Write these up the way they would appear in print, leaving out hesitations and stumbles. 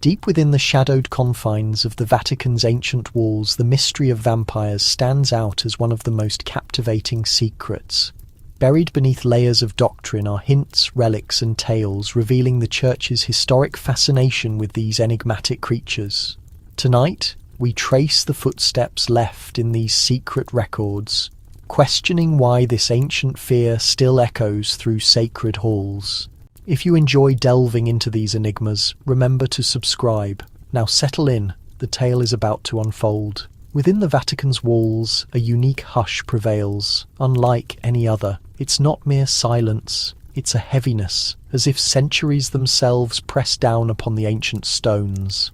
Deep within the shadowed confines of the Vatican's ancient walls, the mystery of vampires stands out as one of the most captivating secrets. Buried beneath layers of doctrine are hints, relics, and tales revealing the Church's historic fascination with these enigmatic creatures. Tonight, we trace the footsteps left in these secret records, questioning why this ancient fear still echoes through sacred halls. If you enjoy delving into these enigmas, remember to subscribe. Now settle in, the tale is about to unfold. Within the Vatican's walls, a unique hush prevails, unlike any other. It's not mere silence, it's a heaviness, as if centuries themselves press down upon the ancient stones.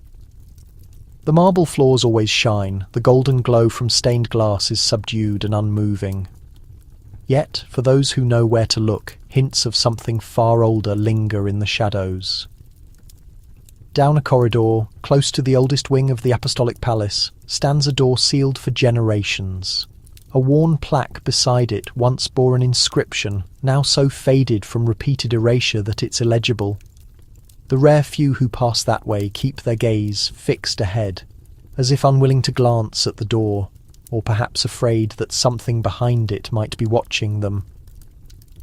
The marble floors always shine, the golden glow from stained glass is subdued and unmoving. Yet, for those who know where to look, hints of something far older linger in the shadows. Down a corridor, close to the oldest wing of the Apostolic Palace, stands a door sealed for generations. A worn plaque beside it once bore an inscription, now so faded from repeated erasure that it's illegible. The rare few who pass that way keep their gaze fixed ahead, as if unwilling to glance at the door, or perhaps afraid that something behind it might be watching them.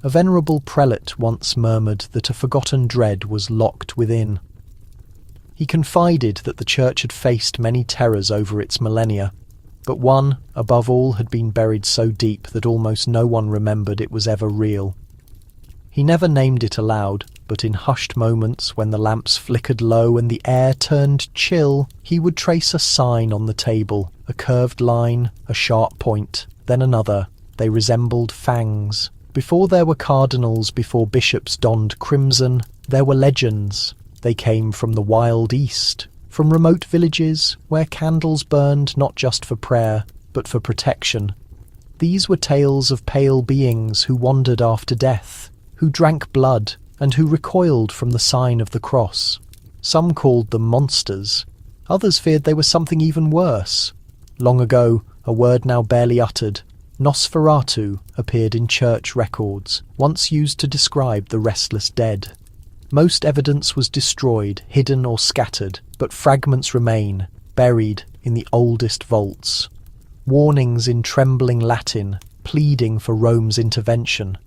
A venerable prelate once murmured that a forgotten dread was locked within. He confided that the Church had faced many terrors over its millennia, but one, above all, had been buried so deep that almost no one remembered it was ever real. He never named it aloud, but in hushed moments when the lamps flickered low and the air turned chill, he would trace a sign on the table, a curved line, a sharp point, then another. They resembled fangs. Before there were cardinals, before bishops donned crimson, there were legends. They came from the wild east, from remote villages where candles burned not just for prayer, but for protection. These were tales of pale beings who wandered after death, who drank blood, and who recoiled from the sign of the cross. Some called them monsters. Others feared they were something even worse. Long ago, a word now barely uttered, Nosferatu, appeared in church records, once used to describe the restless dead. Most evidence was destroyed, hidden or scattered, but fragments remain, buried in the oldest vaults. Warnings in trembling Latin, pleading for Rome's intervention.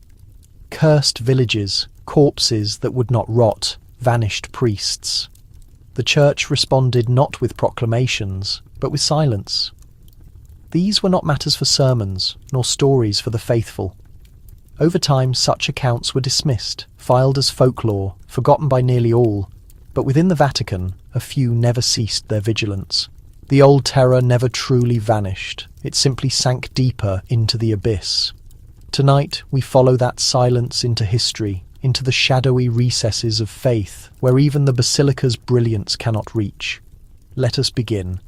Cursed villages, corpses that would not rot, vanished priests. The Church responded not with proclamations, but with silence. These were not matters for sermons, nor stories for the faithful. Over time, such accounts were dismissed, filed as folklore, forgotten by nearly all, but within the Vatican, a few never ceased their vigilance. The old terror never truly vanished, it simply sank deeper into the abyss. Tonight, we follow that silence into history, into the shadowy recesses of faith, where even the basilica's brilliance cannot reach. Let us begin.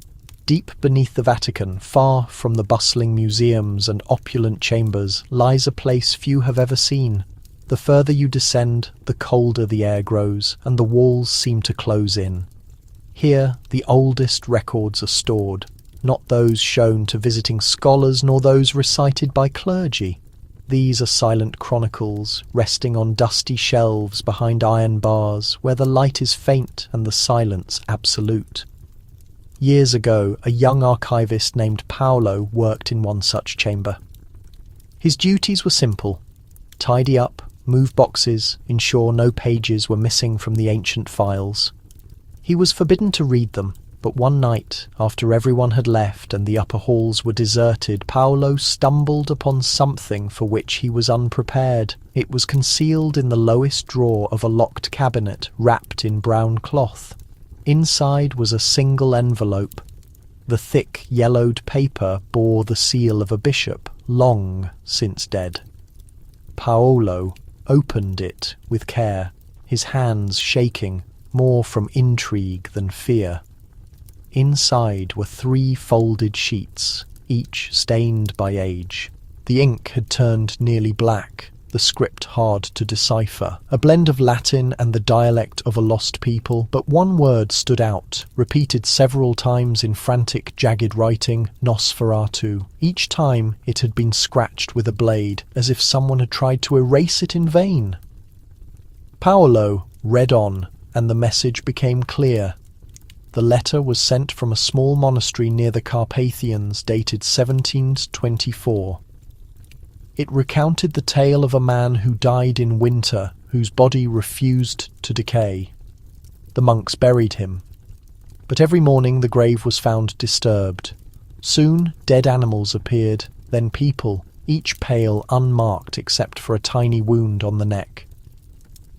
Deep beneath the Vatican, far from the bustling museums and opulent chambers, lies a place few have ever seen. The further you descend, the colder the air grows, and the walls seem to close in. Here, the oldest records are stored, not those shown to visiting scholars, nor those recited by clergy. These are silent chronicles, resting on dusty shelves behind iron bars, where the light is faint and the silence absolute. Years ago, a young archivist named Paolo worked in one such chamber. His duties were simple: tidy up, move boxes, ensure no pages were missing from the ancient files. He was forbidden to read them, but one night, after everyone had left and the upper halls were deserted, Paolo stumbled upon something for which he was unprepared. It was concealed in the lowest drawer of a locked cabinet, wrapped in brown cloth. Inside was a single envelope. The thick, yellowed paper bore the seal of a bishop, long since dead. Paolo opened it with care, his hands shaking, more from intrigue than fear. Inside were 3 folded sheets, each stained by age. The ink had turned nearly black, the script hard to decipher, a blend of Latin and the dialect of a lost people, but one word stood out, repeated several times in frantic, jagged writing, Nosferatu. Each time it had been scratched with a blade, as if someone had tried to erase it in vain. Paolo read on, and the message became clear. The letter was sent from a small monastery near the Carpathians, dated 1724. It recounted the tale of a man who died in winter, whose body refused to decay. The monks buried him. But every morning the grave was found disturbed. Soon dead animals appeared, then people, each pale, unmarked except for a tiny wound on the neck.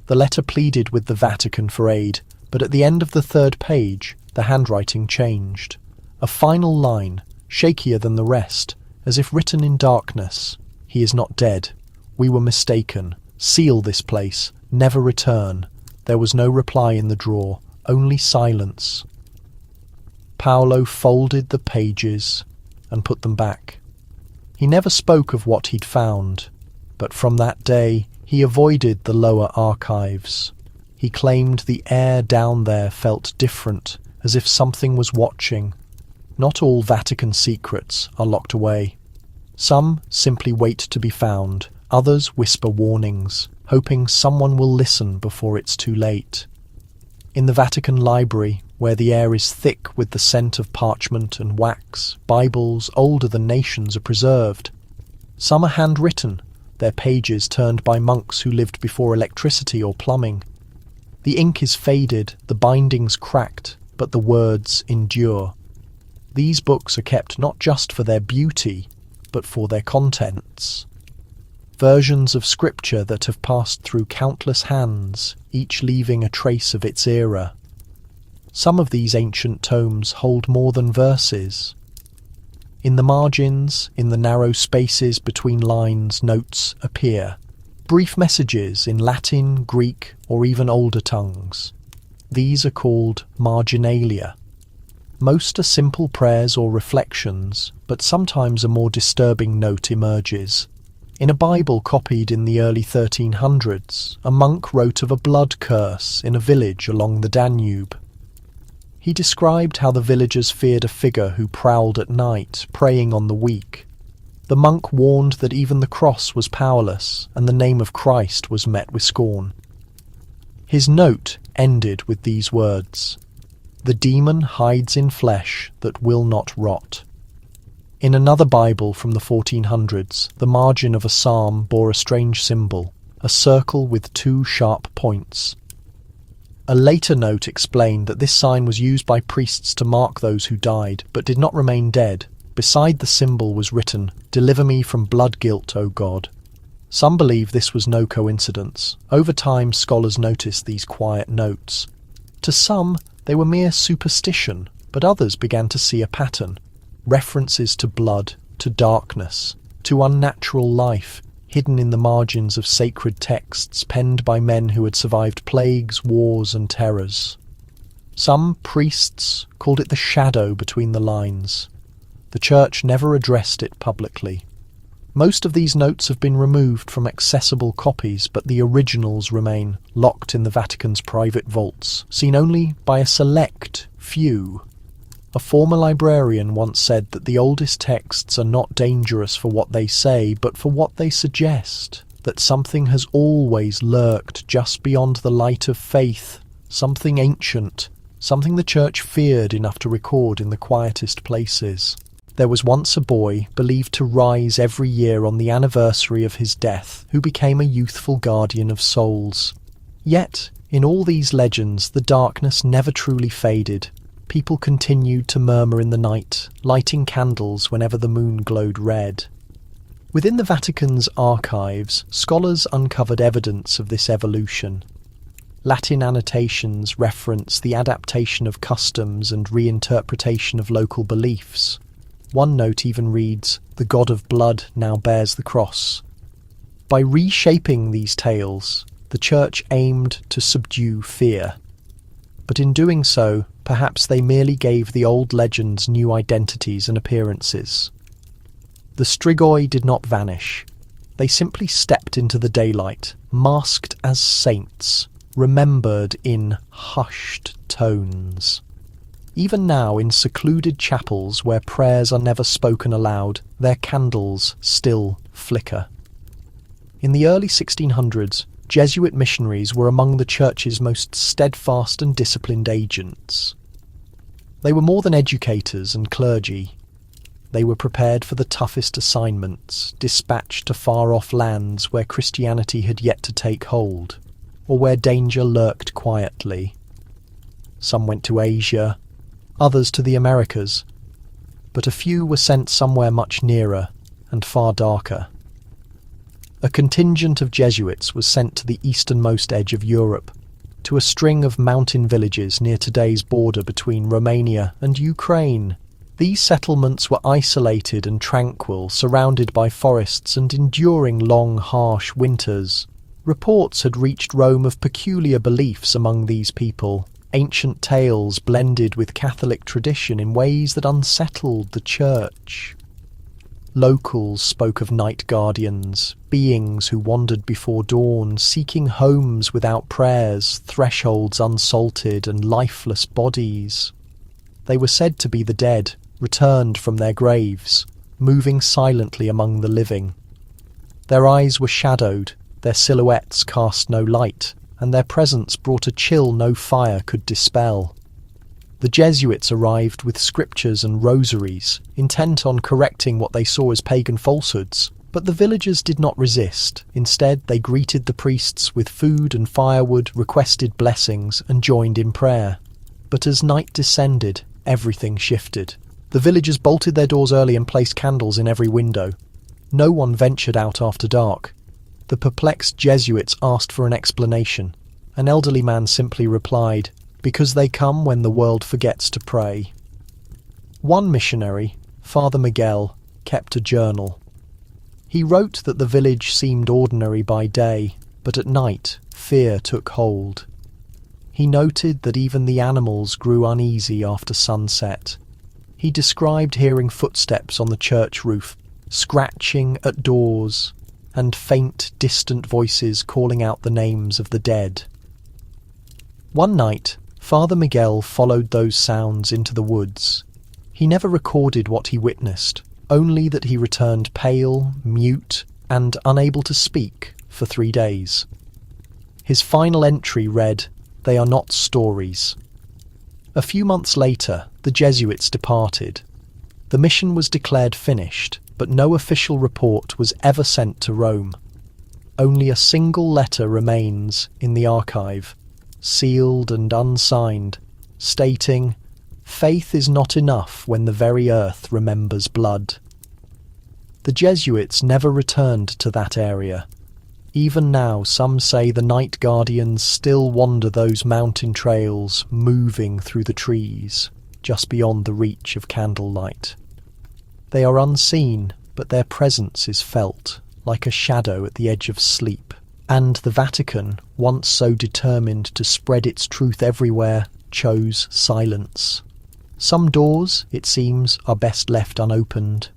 The letter pleaded with the Vatican for aid, but at the end of the third page, the handwriting changed. A final line, shakier than the rest, as if written in darkness. "He is not dead. We were mistaken. Seal this place. Never return." There was no reply in the drawer, only silence. Paolo folded the pages and put them back. He never spoke of what he'd found, but from that day he avoided the lower archives. He claimed the air down there felt different, as if something was watching. Not all Vatican secrets are locked away. Some simply wait to be found, others whisper warnings, hoping someone will listen before it's too late. In the Vatican Library, where the air is thick with the scent of parchment and wax, Bibles older than nations are preserved. Some are handwritten, their pages turned by monks who lived before electricity or plumbing. The ink is faded, the bindings cracked, but the words endure. These books are kept not just for their beauty, but for their contents. Versions of scripture that have passed through countless hands, each leaving a trace of its era. Some of these ancient tomes hold more than verses. In the margins, in the narrow spaces between lines, notes appear. Brief messages in Latin, Greek, or even older tongues. These are called marginalia. Most are simple prayers or reflections, but sometimes a more disturbing note emerges. In a Bible copied in the early 1300s, a monk wrote of a blood curse in a village along the Danube. He described how the villagers feared a figure who prowled at night, preying on the weak. The monk warned that even the cross was powerless, and the name of Christ was met with scorn. His note ended with these words: "The demon hides in flesh that will not rot." In another Bible from the 1400s, the margin of a psalm bore a strange symbol, a circle with two sharp points. A later note explained that this sign was used by priests to mark those who died, but did not remain dead. Beside the symbol was written, "Deliver me from blood guilt, O God." Some believe this was no coincidence. Over time, scholars noticed these quiet notes. To some, they were mere superstition, but others began to see a pattern. References to blood, to darkness, to unnatural life, hidden in the margins of sacred texts penned by men who had survived plagues, wars, and terrors. Some priests called it the shadow between the lines. The Church never addressed it publicly. Most of these notes have been removed from accessible copies, but the originals remain, locked in the Vatican's private vaults, seen only by a select few. A former librarian once said that the oldest texts are not dangerous for what they say, but for what they suggest, that something has always lurked just beyond the light of faith, something ancient, something the Church feared enough to record in the quietest places. There was once a boy believed to rise every year on the anniversary of his death, who became a youthful guardian of souls. Yet, in all these legends, the darkness never truly faded. People continued to murmur in the night, lighting candles whenever the moon glowed red. Within the Vatican's archives, scholars uncovered evidence of this evolution. Latin annotations reference the adaptation of customs and reinterpretation of local beliefs. One note even reads, "The God of blood now bears the cross." By reshaping these tales, the Church aimed to subdue fear. But in doing so, perhaps they merely gave the old legends new identities and appearances. The Strigoi did not vanish. They simply stepped into the daylight, masked as saints, remembered in hushed tones. Even now, in secluded chapels where prayers are never spoken aloud, their candles still flicker. In the early 1600s, Jesuit missionaries were among the Church's most steadfast and disciplined agents. They were more than educators and clergy. They were prepared for the toughest assignments, dispatched to far-off lands where Christianity had yet to take hold, or where danger lurked quietly. Some went to Asia, others to the Americas, but a few were sent somewhere much nearer and far darker. A contingent of Jesuits was sent to the easternmost edge of Europe, to a string of mountain villages near today's border between Romania and Ukraine. These settlements were isolated and tranquil, surrounded by forests and enduring long, harsh winters. Reports had reached Rome of peculiar beliefs among these people, ancient tales blended with Catholic tradition in ways that unsettled the church. Locals spoke of night guardians, beings who wandered before dawn, seeking homes without prayers, thresholds unsalted, and lifeless bodies. They were said to be the dead, returned from their graves, moving silently among the living. Their eyes were shadowed, their silhouettes cast no light, and their presence brought a chill no fire could dispel. The Jesuits arrived with scriptures and rosaries, intent on correcting what they saw as pagan falsehoods, but the villagers did not resist. Instead, they greeted the priests with food and firewood, requested blessings, and joined in prayer. But as night descended, everything shifted. The villagers bolted their doors early and placed candles in every window. No one ventured out after dark. The perplexed Jesuits asked for an explanation. An elderly man simply replied, "Because they come when the world forgets to pray." One missionary, Father Miguel, kept a journal. He wrote that the village seemed ordinary by day, but at night fear took hold. He noted that even the animals grew uneasy after sunset. He described hearing footsteps on the church roof, scratching at doors, and faint, distant voices calling out the names of the dead. One night, Father Miguel followed those sounds into the woods. He never recorded what he witnessed, only that he returned pale, mute, and unable to speak for 3 days. His final entry read, "They are not stories." A few months later, the Jesuits departed. The mission was declared finished, but no official report was ever sent to Rome. Only a single letter remains in the archive, sealed and unsigned, stating, "Faith is not enough when the very earth remembers blood." The Jesuits never returned to that area. Even now, some say the night guardians still wander those mountain trails, moving through the trees, just beyond the reach of candlelight. They are unseen, but their presence is felt, like a shadow at the edge of sleep. And the Vatican, once so determined to spread its truth everywhere, chose silence. Some doors, it seems, are best left unopened.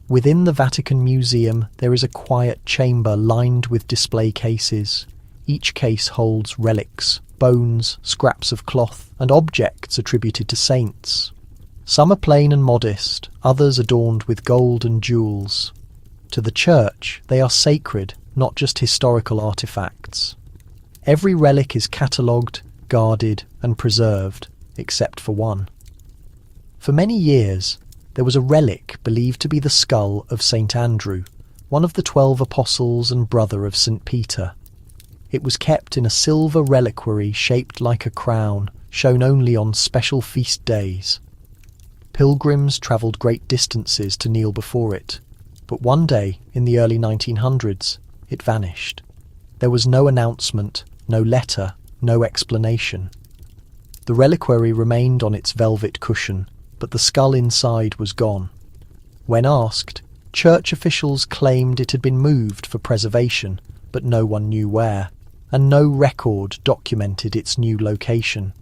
Within the Vatican Museum, there is a quiet chamber lined with display cases. Each case holds relics, bones, scraps of cloth, and objects attributed to saints. Some are plain and modest, others adorned with gold and jewels. To the Church, they are sacred, not just historical artifacts. Every relic is catalogued, guarded, and preserved, except for one. For many years, there was a relic believed to be the skull of St. Andrew, one of the 12 apostles and brother of St. Peter. It was kept in a silver reliquary shaped like a crown, shown only on special feast days. Pilgrims travelled great distances to kneel before it, but one day, in the early 1900s, it vanished. There was no announcement, no letter, no explanation. The reliquary remained on its velvet cushion, but the skull inside was gone. When asked, church officials claimed it had been moved for preservation, but no one knew where, and no record documented its new location.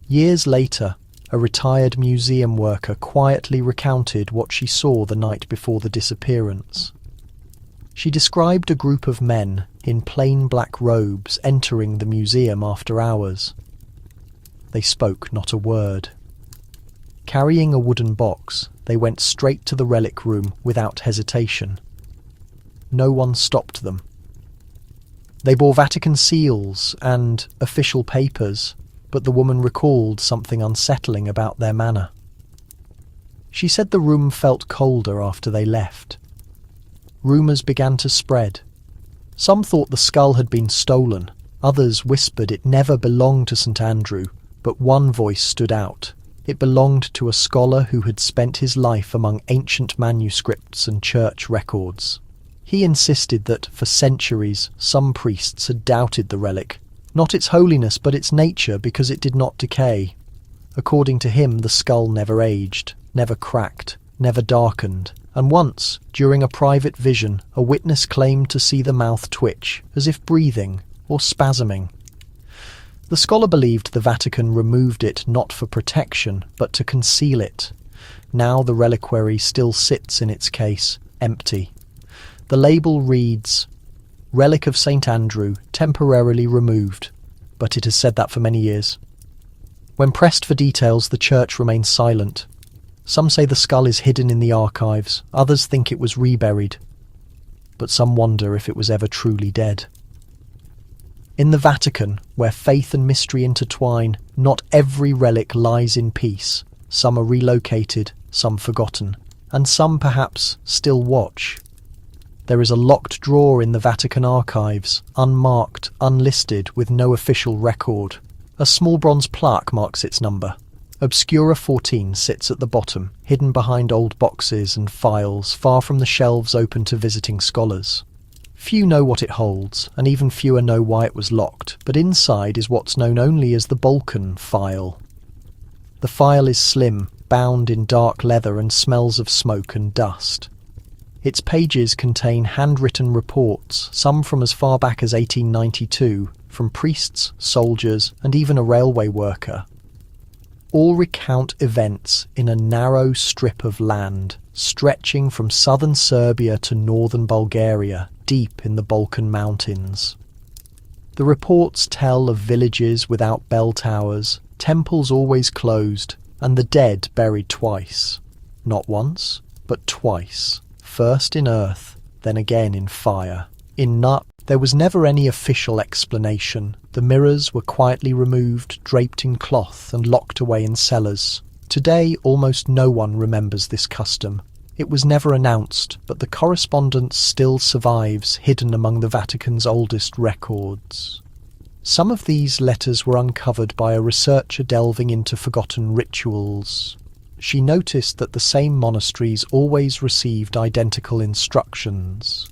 Years later, a retired museum worker quietly recounted what she saw the night before the disappearance. She described a group of men in plain black robes entering the museum after hours. They spoke not a word. Carrying a wooden box, they went straight to the relic room without hesitation. No one stopped them. They bore Vatican seals and official papers, but the woman recalled something unsettling about their manner. She said the room felt colder after they left. Rumours began to spread. Some thought the skull had been stolen, others whispered it never belonged to St. Andrew, but one voice stood out. It belonged to a scholar who had spent his life among ancient manuscripts and church records. He insisted that, for centuries, some priests had doubted the relic, not its holiness but its nature, because it did not decay. According to him, the skull never aged, never cracked, never darkened, and once, during a private vision, a witness claimed to see the mouth twitch, as if breathing or spasming. The scholar believed the Vatican removed it not for protection, but to conceal it. Now the reliquary still sits in its case, empty. The label reads, "Relic of St. Andrew, temporarily removed," but it has said that for many years. When pressed for details, the church remains silent. Some say the skull is hidden in the archives, others think it was reburied, but some wonder if it was ever truly dead. In the Vatican, where faith and mystery intertwine, not every relic lies in peace. Some are relocated, some forgotten, and some perhaps still watch. There is a locked drawer in the Vatican archives, unmarked, unlisted, with no official record. A small bronze plaque marks its number. Obscura 14 sits at the bottom, hidden behind old boxes and files, far from the shelves open to visiting scholars. Few know what it holds, and even fewer know why it was locked, but inside is what's known only as the Balkan file. The file is slim, bound in dark leather, and smells of smoke and dust. Its pages contain handwritten reports, some from as far back as 1892, from priests, soldiers, and even a railway worker. All recount events in a narrow strip of land, stretching from southern Serbia to northern Bulgaria, deep in the Balkan mountains. The reports tell of villages without bell towers, temples always closed, and the dead buried twice. Not once, but twice. First in earth, then again in fire. In Nut, there was never any official explanation. The mirrors were quietly removed, draped in cloth, and locked away in cellars. Today, almost no one remembers this custom. It was never announced, but the correspondence still survives, hidden among the Vatican's oldest records. Some of these letters were uncovered by a researcher delving into forgotten rituals. She noticed that the same monasteries always received identical instructions.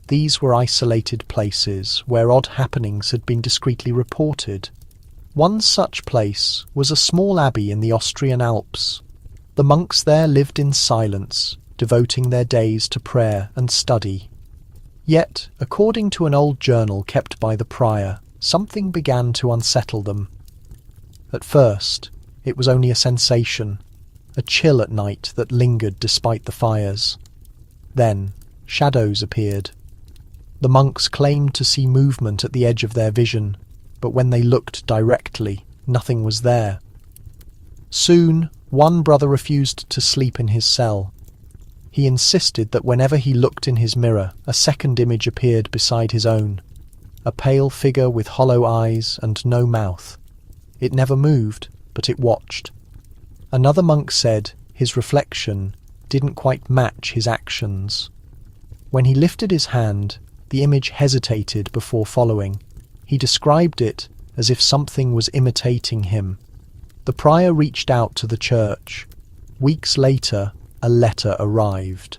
These were isolated places where odd happenings had been discreetly reported. One such place was a small abbey in the Austrian Alps. The monks there lived in silence, devoting their days to prayer and study. Yet, according to an old journal kept by the prior, something began to unsettle them. At first, it was only a sensation, a chill at night that lingered despite the fires. Then, shadows appeared. The monks claimed to see movement at the edge of their vision, but when they looked directly, nothing was there. Soon, one brother refused to sleep in his cell. He insisted that whenever he looked in his mirror, a second image appeared beside his own, a pale figure with hollow eyes and no mouth. It never moved, but it watched. Another monk said his reflection didn't quite match his actions. When he lifted his hand, the image hesitated before following. He described it as if something was imitating him. The prior reached out to the church. Weeks later, a letter arrived.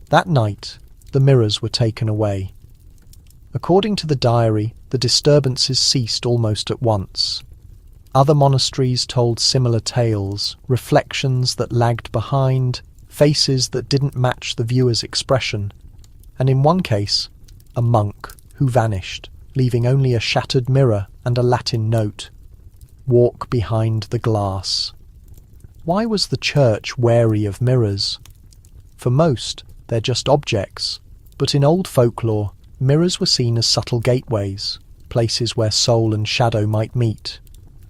That night, the mirrors were taken away. According to the diary, the disturbances ceased almost at once. Other monasteries told similar tales, reflections that lagged behind, faces that didn't match the viewer's expression, and in one case, a monk who vanished, leaving only a shattered mirror and a Latin note. Walk behind the glass. Why was the church wary of mirrors? For most, they're just objects, but in old folklore, mirrors were seen as subtle gateways, places where soul and shadow might meet.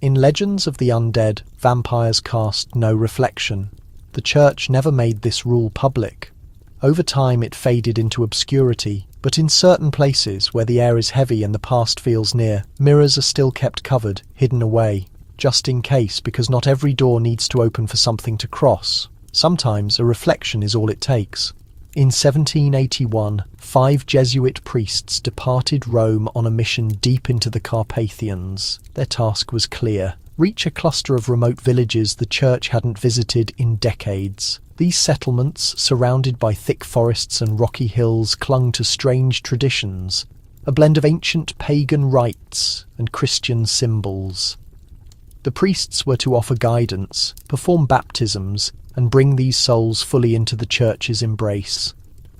In legends of the undead, vampires cast no reflection. The church never made this rule public. Over time it faded into obscurity, but in certain places where the air is heavy and the past feels near, mirrors are still kept covered, hidden away. just in case, because not every door needs to open for something to cross. Sometimes a reflection is all it takes. In 1781, 5 Jesuit priests departed Rome on a mission deep into the Carpathians. Their task was clear: reach a cluster of remote villages the church hadn't visited in decades. These settlements, surrounded by thick forests and rocky hills, clung to strange traditions, a blend of ancient pagan rites and Christian symbols. The priests were to offer guidance, perform baptisms, and bring these souls fully into the church's embrace.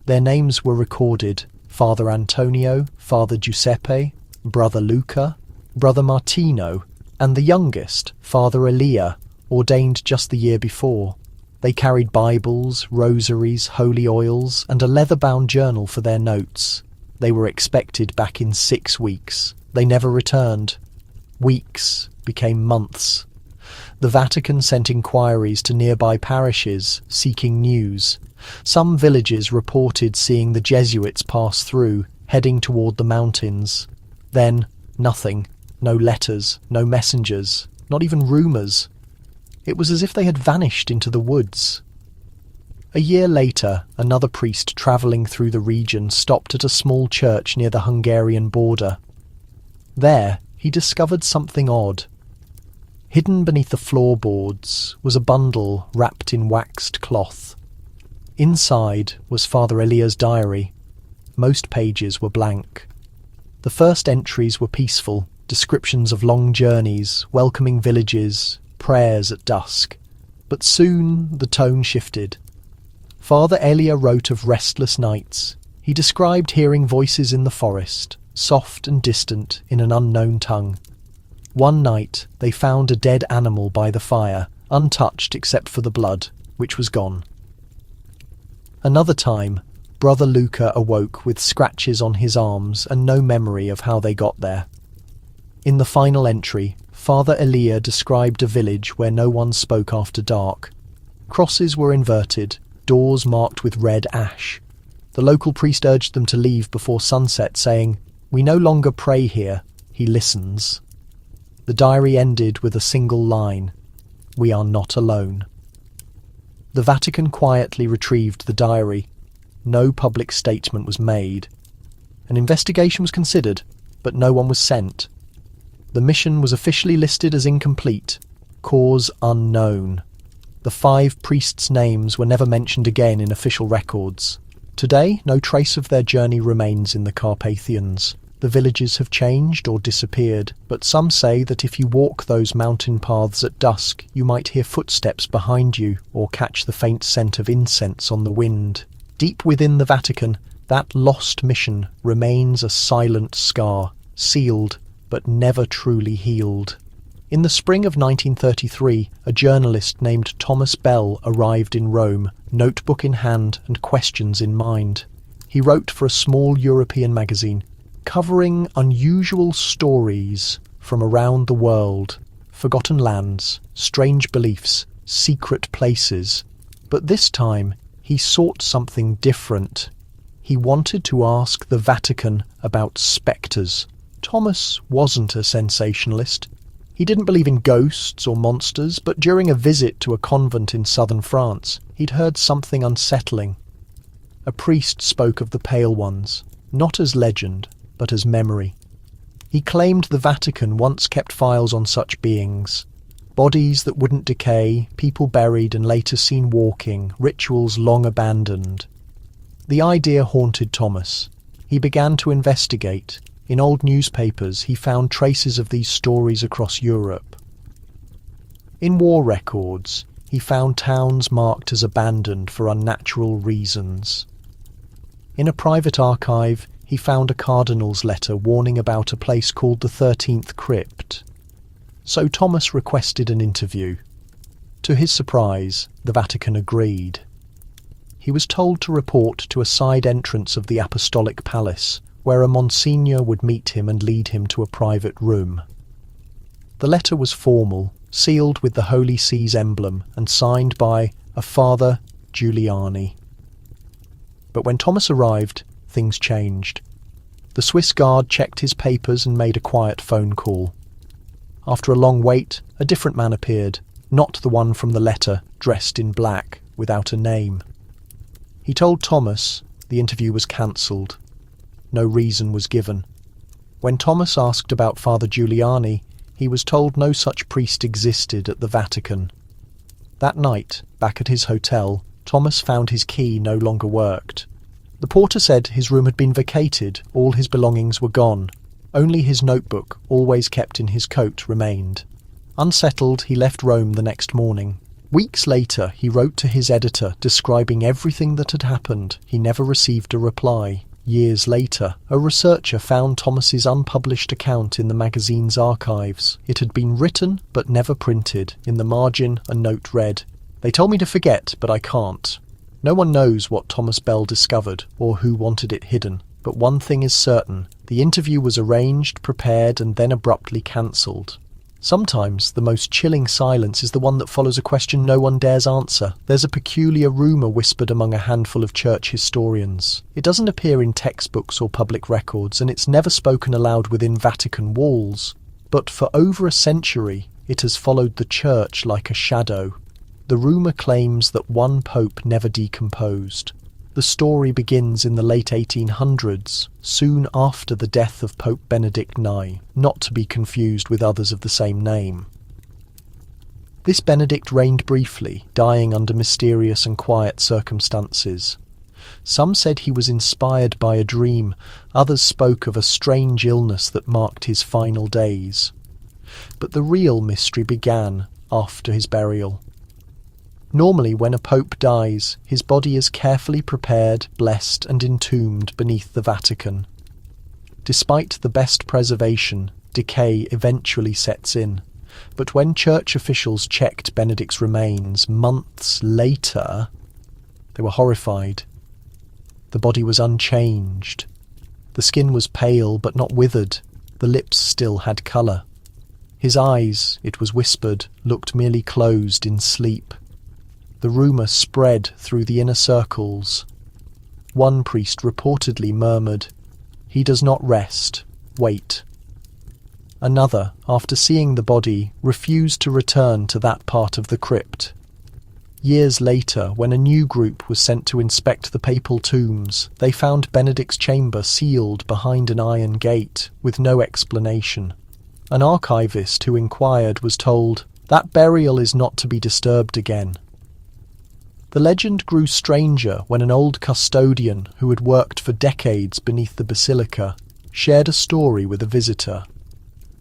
Their names were recorded: Father Antonio, Father Giuseppe, Brother Luca, Brother Martino, and the youngest, Father Elia, ordained just the year before. They carried Bibles, rosaries, holy oils, and a leather-bound journal for their notes. They were expected back in 6 weeks. They never returned. Weeks became months. The Vatican sent inquiries to nearby parishes, seeking news. Some villages reported seeing the Jesuits pass through, heading toward the mountains. Then, nothing. No letters, no messengers, not even rumours. It was as if they had vanished into the woods. A year later, another priest travelling through the region stopped at a small church near the Hungarian border. There, he discovered something odd. Hidden beneath the floorboards was a bundle wrapped in waxed cloth. Inside was Father Elia's diary. Most pages were blank. The first entries were peaceful, descriptions of long journeys, welcoming villages, prayers at dusk. But soon the tone shifted. Father Elia wrote of restless nights. He described hearing voices in the forest, soft and distant in an unknown tongue. One night they found a dead animal by the fire, untouched except for the blood, which was gone. Another time, Brother Luca awoke with scratches on his arms and no memory of how they got there. In the final entry, Father Elia described a village where no one spoke after dark. Crosses were inverted, doors marked with red ash. The local priest urged them to leave before sunset, saying, "We no longer pray here, he listens." The diary ended with a single line: "We are not alone." The Vatican quietly retrieved the diary. No public statement was made. An investigation was considered, but no one was sent. The mission was officially listed as incomplete, cause unknown. The 5 priests' names were never mentioned again in official records. Today, no trace of their journey remains in the Carpathians. The villages have changed or disappeared, but some say that if you walk those mountain paths at dusk, you might hear footsteps behind you or catch the faint scent of incense on the wind. Deep within the Vatican, that lost mission remains a silent scar, sealed but never truly healed. In the spring of 1933, a journalist named Thomas Bell arrived in Rome, notebook in hand and questions in mind. He wrote for a small European magazine, covering unusual stories from around the world, forgotten lands, strange beliefs, secret places. But this time, he sought something different. He wanted to ask the Vatican about spectres. Thomas wasn't a sensationalist. He didn't believe in ghosts or monsters, but during a visit to a convent in southern France, he'd heard something unsettling. A priest spoke of the Pale Ones, not as legend, but as memory. He claimed the Vatican once kept files on such beings. Bodies that wouldn't decay, people buried and later seen walking, rituals long abandoned. The idea haunted Thomas. He began to investigate. In old newspapers, he found traces of these stories across Europe. In war records, he found towns marked as abandoned for unnatural reasons. In a private archive, he found a cardinal's letter warning about a place called the 13th Crypt. So Thomas requested an interview. To his surprise, the Vatican agreed. He was told to report to a side entrance of the Apostolic Palace, where a Monsignor would meet him and lead him to a private room. The letter was formal, sealed with the Holy See's emblem and signed by a Father Giuliani. But when Thomas arrived, things changed. The Swiss guard checked his papers and made a quiet phone call. After a long wait, a different man appeared, not the one from the letter, dressed in black, without a name. He told Thomas the interview was cancelled. No reason was given. When Thomas asked about Father Giuliani, he was told no such priest existed at the Vatican. That night, back at his hotel, Thomas found his key no longer worked. The porter said his room had been vacated, all his belongings were gone. Only his notebook, always kept in his coat, remained. Unsettled, he left Rome the next morning. Weeks later, he wrote to his editor describing everything that had happened. He never received a reply. Years later, a researcher found Thomas's unpublished account in the magazine's archives. It had been written, but never printed. In the margin, a note read, "They told me to forget, but I can't." No one knows what Thomas Bell discovered, or who wanted it hidden. But one thing is certain, the interview was arranged, prepared, and then abruptly cancelled. Sometimes the most chilling silence is the one that follows a question no one dares answer. There's a peculiar rumour whispered among a handful of church historians. It doesn't appear in textbooks or public records, and it's never spoken aloud within Vatican walls. But for over a century, it has followed the church like a shadow. The rumour claims that one pope never decomposed. The story begins in the late 1800s, soon after the death of Pope Benedict IX, not to be confused with others of the same name. This Benedict reigned briefly, dying under mysterious and quiet circumstances. Some said he was inspired by a dream, others spoke of a strange illness that marked his final days. But the real mystery began after his burial. Normally, when a pope dies, his body is carefully prepared, blessed, and entombed beneath the Vatican. Despite the best preservation, decay eventually sets in. But when church officials checked Benedict's remains months later, they were horrified. The body was unchanged. The skin was pale but not withered. The lips still had colour. His eyes, it was whispered, looked merely closed in sleep. The rumour spread through the inner circles. One priest reportedly murmured, "He does not rest. Wait." Another, after seeing the body, refused to return to that part of the crypt. Years later, when a new group was sent to inspect the papal tombs, they found Benedict's chamber sealed behind an iron gate, with no explanation. An archivist who inquired was told, "That burial is not to be disturbed again." The legend grew stranger when an old custodian who had worked for decades beneath the basilica shared a story with a visitor.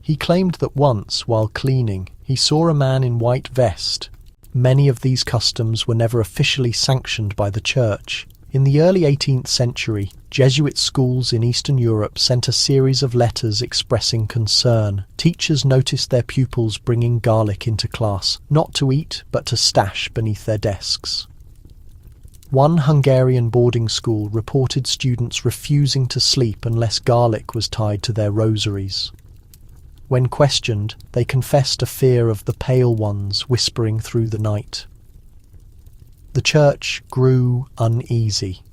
He claimed that once, while cleaning, he saw a man in white vest. Many of these customs were never officially sanctioned by the church. In the early 18th century, Jesuit schools in Eastern Europe sent a series of letters expressing concern. Teachers noticed their pupils bringing garlic into class, not to eat, but to stash beneath their desks. One Hungarian boarding school reported students refusing to sleep unless garlic was tied to their rosaries. When questioned, they confessed a fear of the pale ones whispering through the night. The church grew uneasy.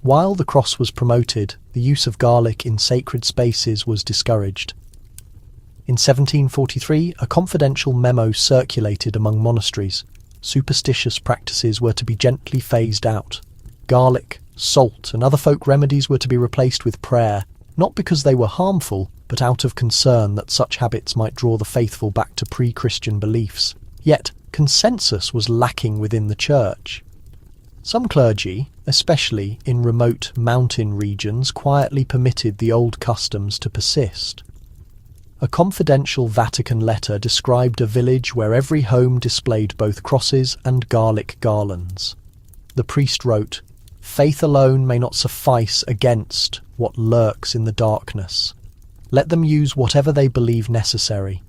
While the cross was promoted, the use of garlic in sacred spaces was discouraged. In 1743, a confidential memo circulated among monasteries. Superstitious practices were to be gently phased out. Garlic, salt, and other folk remedies were to be replaced with prayer, not because they were harmful, but out of concern that such habits might draw the faithful back to pre-Christian beliefs. Yet, consensus was lacking within the church. Some clergy, especially in remote mountain regions, quietly permitted the old customs to persist. A confidential Vatican letter described a village where every home displayed both crosses and garlic garlands. The priest wrote, "Faith alone may not suffice against what lurks in the darkness. Let them use whatever they believe necessary."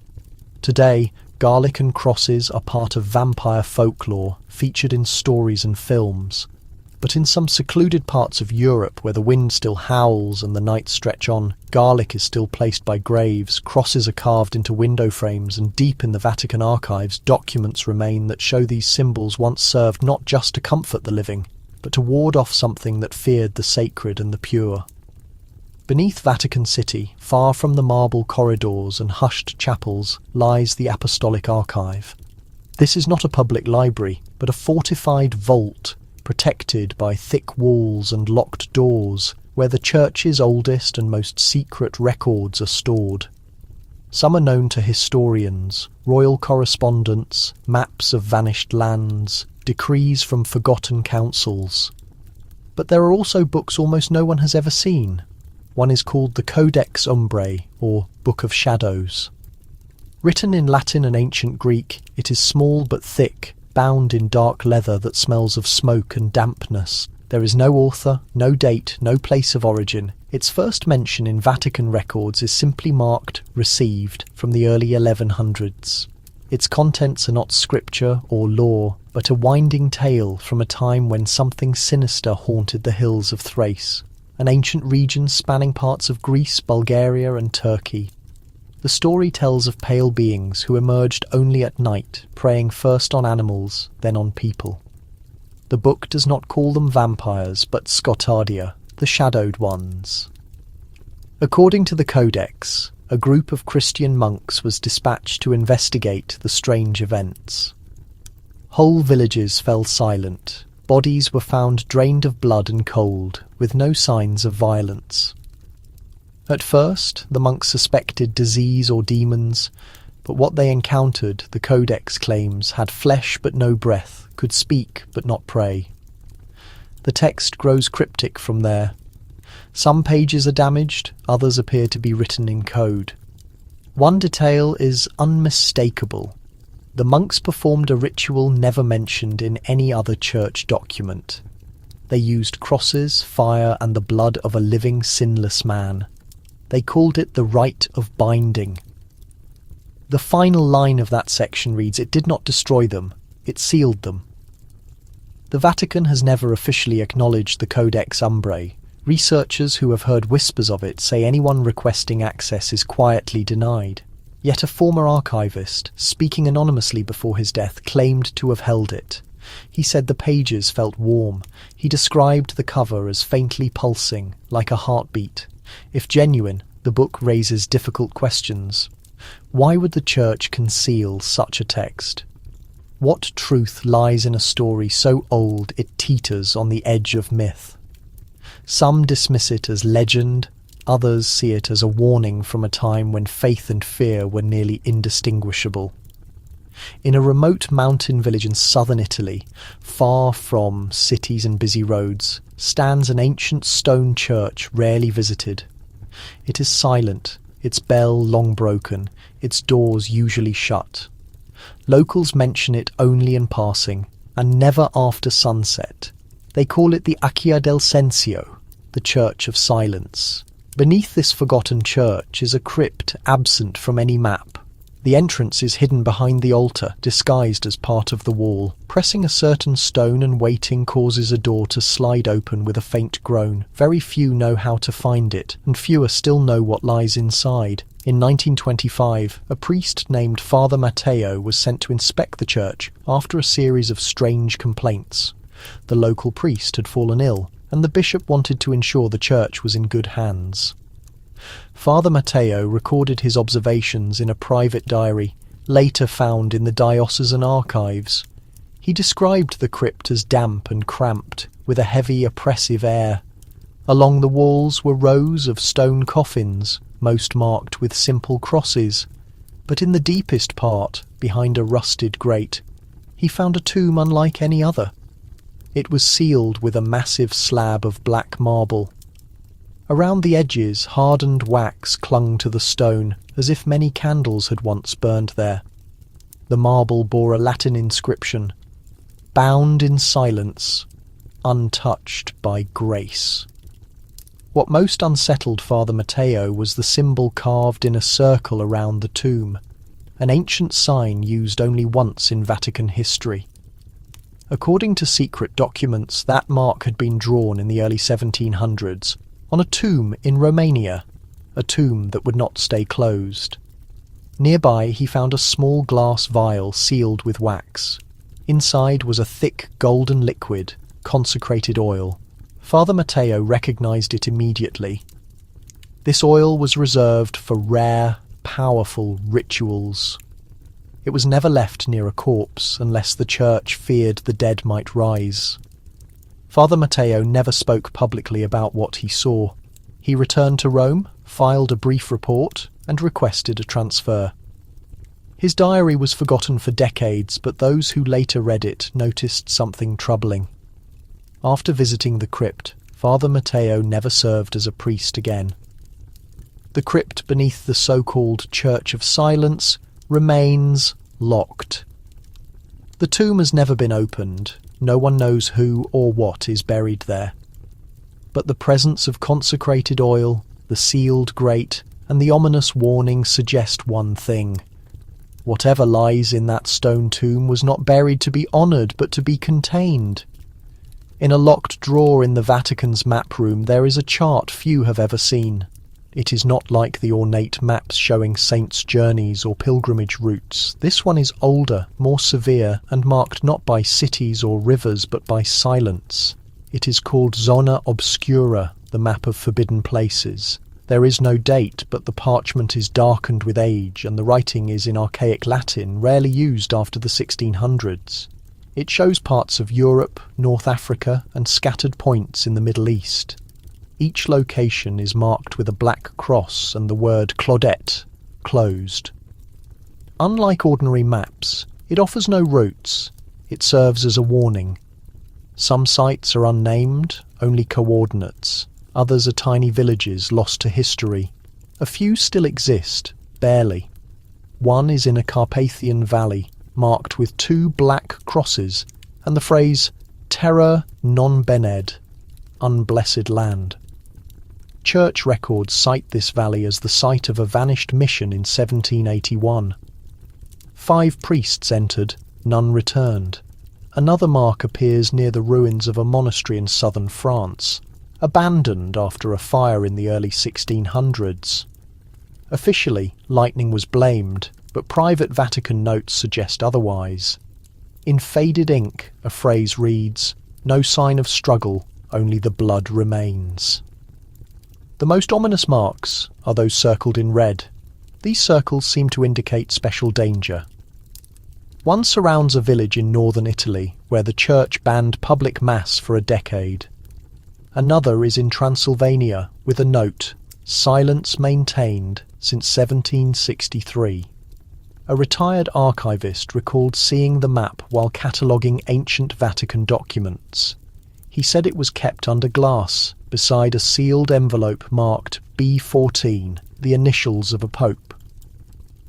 Today, garlic and crosses are part of vampire folklore, featured in stories and films. But in some secluded parts of Europe where the wind still howls and the nights stretch on, garlic is still placed by graves, crosses are carved into window frames, and deep in the Vatican archives documents remain that show these symbols once served not just to comfort the living, but to ward off something that feared the sacred and the pure. Beneath Vatican City, far from the marble corridors and hushed chapels, lies the Apostolic Archive. This is not a public library, but a fortified vault, protected by thick walls and locked doors, where the Church's oldest and most secret records are stored. Some are known to historians, royal correspondence, maps of vanished lands, decrees from forgotten councils. But there are also books almost no one has ever seen. One is called the Codex Umbrae, or Book of Shadows. Written in Latin and ancient Greek, it is small but thick, bound in dark leather that smells of smoke and dampness. There is no author, no date, no place of origin. Its first mention in Vatican records is simply marked "Received" from the early 1100s. Its contents are not scripture or law, but a winding tale from a time when something sinister haunted the hills of Thrace, an ancient region spanning parts of Greece, Bulgaria and Turkey. The story tells of pale beings who emerged only at night, preying first on animals, then on people. The book does not call them vampires, but Scotardia, the shadowed ones. According to the Codex, a group of Christian monks was dispatched to investigate the strange events. Whole villages fell silent. Bodies were found drained of blood and cold, with no signs of violence. At first, the monks suspected disease or demons, but what they encountered, the Codex claims, had flesh but no breath, could speak but not pray. The text grows cryptic from there. Some pages are damaged, others appear to be written in code. One detail is unmistakable. The monks performed a ritual never mentioned in any other church document. They used crosses, fire, and the blood of a living, sinless man. They called it the rite of binding. The final line of that section reads, "It did not destroy them, it sealed them." The Vatican has never officially acknowledged the Codex Umbrae. Researchers who have heard whispers of it say anyone requesting access is quietly denied. Yet a former archivist, speaking anonymously before his death, claimed to have held it. He said the pages felt warm. He described the cover as faintly pulsing, like a heartbeat. If genuine, the book raises difficult questions. Why would the Church conceal such a text? What truth lies in a story so old it teeters on the edge of myth? Some dismiss it as legend, others see it as a warning from a time when faith and fear were nearly indistinguishable. In a remote mountain village in southern Italy, far from cities and busy roads, stands an ancient stone church rarely visited. It is silent, its bell long broken, its doors usually shut. Locals mention it only in passing, and never after sunset. They call it the Accia del Silenzio, the Church of Silence. Beneath this forgotten church is a crypt absent from any map. The entrance is hidden behind the altar, disguised as part of the wall. Pressing a certain stone and waiting causes a door to slide open with a faint groan. Very few know how to find it, and fewer still know what lies inside. In 1925, a priest named Father Matteo was sent to inspect the church after a series of strange complaints. The local priest had fallen ill, and the bishop wanted to ensure the church was in good hands. Father Matteo recorded his observations in a private diary, later found in the diocesan archives. He described the crypt as damp and cramped, with a heavy, oppressive air. Along the walls were rows of stone coffins, most marked with simple crosses. But in the deepest part, behind a rusted grate, he found a tomb unlike any other. It was sealed with a massive slab of black marble. Around the edges, hardened wax clung to the stone, as if many candles had once burned there. The marble bore a Latin inscription, "Bound in silence, untouched by grace." What most unsettled Father Matteo was the symbol carved in a circle around the tomb, an ancient sign used only once in Vatican history. According to secret documents, that mark had been drawn in the early 1700s on a tomb in Romania, a tomb that would not stay closed. Nearby he found a small glass vial sealed with wax. Inside was a thick golden liquid, consecrated oil. Father Matteo recognized it immediately. This oil was reserved for rare, powerful rituals. It was never left near a corpse unless the church feared the dead might rise. Father Matteo never spoke publicly about what he saw. He returned to Rome, filed a brief report, and requested a transfer. His diary was forgotten for decades, but those who later read it noticed something troubling. After visiting the crypt, Father Matteo never served as a priest again. The crypt beneath the so-called Church of Silence remains locked. The tomb has never been opened. No one knows who or what is buried there. But the presence of consecrated oil, the sealed grate, and the ominous warning suggest one thing. Whatever lies in that stone tomb was not buried to be honoured, but to be contained. In a locked drawer in the Vatican's map room there is a chart few have ever seen. It is not like the ornate maps showing saints' journeys or pilgrimage routes. This one is older, more severe, and marked not by cities or rivers but by silence. It is called Zona Obscura, the map of forbidden places. There is no date, but the parchment is darkened with age, and the writing is in archaic Latin, rarely used after the 1600s. It shows parts of Europe, North Africa, and scattered points in the Middle East. Each location is marked with a black cross and the word Claudette, closed. Unlike ordinary maps, it offers no routes. It serves as a warning. Some sites are unnamed, only coordinates. Others are tiny villages lost to history. A few still exist, barely. One is in a Carpathian valley, marked with 2 black crosses, and the phrase Terra non bened, unblessed land. Church records cite this valley as the site of a vanished mission in 1781. 5 priests entered, none returned. Another mark appears near the ruins of a monastery in southern France, abandoned after a fire in the early 1600s. Officially, lightning was blamed, but private Vatican notes suggest otherwise. In faded ink, a phrase reads, "No sign of struggle, only the blood remains." The most ominous marks are those circled in red. These circles seem to indicate special danger. One surrounds a village in northern Italy, where the church banned public mass for a decade. Another is in Transylvania, with a note, "Silence maintained since 1763." A retired archivist recalled seeing the map while cataloguing ancient Vatican documents. He said it was kept under glass, beside a sealed envelope marked B14, the initials of a pope.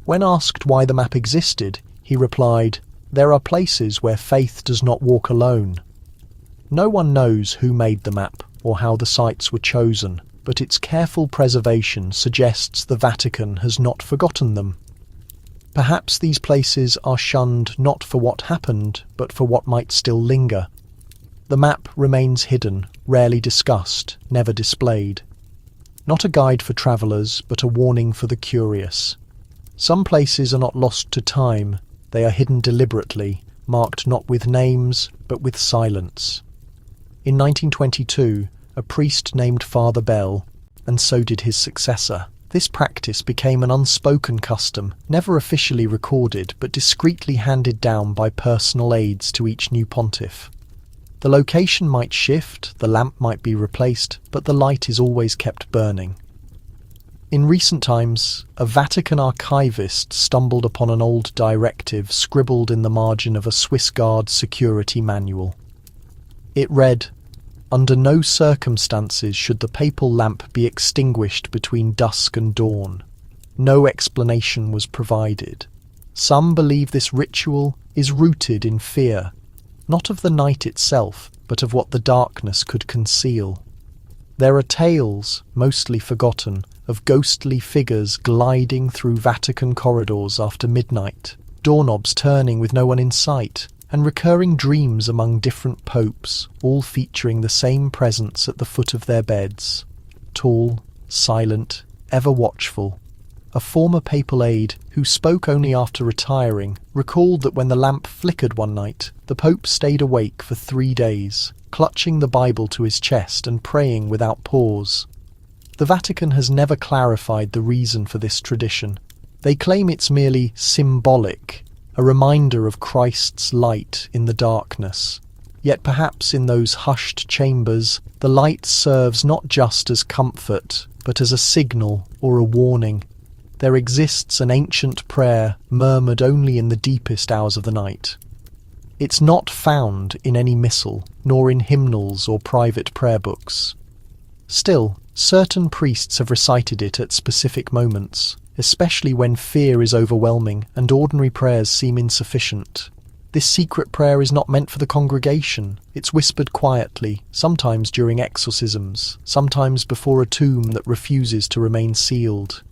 When asked why the map existed, he replied, "There are places where faith does not walk alone." No one knows who made the map or how the sites were chosen, but its careful preservation suggests the Vatican has not forgotten them. Perhaps these places are shunned not for what happened, but for what might still linger. The map remains hidden, rarely discussed, never displayed. Not a guide for travellers, but a warning for the curious. Some places are not lost to time, they are hidden deliberately, marked not with names, but with silence. In 1922, a priest named Father Bell, and so did his successor. This practice became an unspoken custom, never officially recorded, but discreetly handed down by personal aides to each new pontiff. The location might shift, the lamp might be replaced, but the light is always kept burning. In recent times, a Vatican archivist stumbled upon an old directive scribbled in the margin of a Swiss Guard security manual. It read, "Under no circumstances should the papal lamp be extinguished between dusk and dawn." No explanation was provided. Some believe this ritual is rooted in fear, not of the night itself, but of what the darkness could conceal. There are tales, mostly forgotten, of ghostly figures gliding through Vatican corridors after midnight, doorknobs turning with no one in sight, and recurring dreams among different popes, all featuring the same presence at the foot of their beds. Tall, silent, ever watchful. A former papal aide, who spoke only after retiring, recalled that when the lamp flickered one night, the Pope stayed awake for 3 days, clutching the Bible to his chest and praying without pause. The Vatican has never clarified the reason for this tradition. They claim it's merely symbolic, a reminder of Christ's light in the darkness. Yet perhaps in those hushed chambers, the light serves not just as comfort, but as a signal or a warning. There exists an ancient prayer murmured only in the deepest hours of the night. It's not found in any missal, nor in hymnals or private prayer books. Still, certain priests have recited it at specific moments, especially when fear is overwhelming and ordinary prayers seem insufficient. This secret prayer is not meant for the congregation. It's whispered quietly, sometimes during exorcisms, sometimes before a tomb that refuses to remain sealed.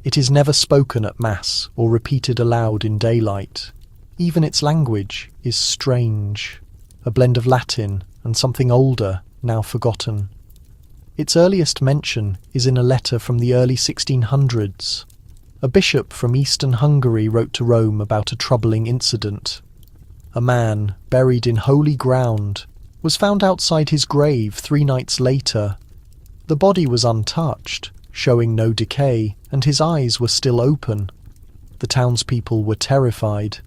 It is never spoken at Mass or repeated aloud in daylight. Even its language is strange, a blend of Latin and something older, now forgotten. Its earliest mention is in a letter from the early 1600s. A bishop from eastern Hungary wrote to Rome about a troubling incident. A man, buried in holy ground, was found outside his grave 3 nights later. The body was untouched, showing no decay, and his eyes were still open. The townspeople were terrified.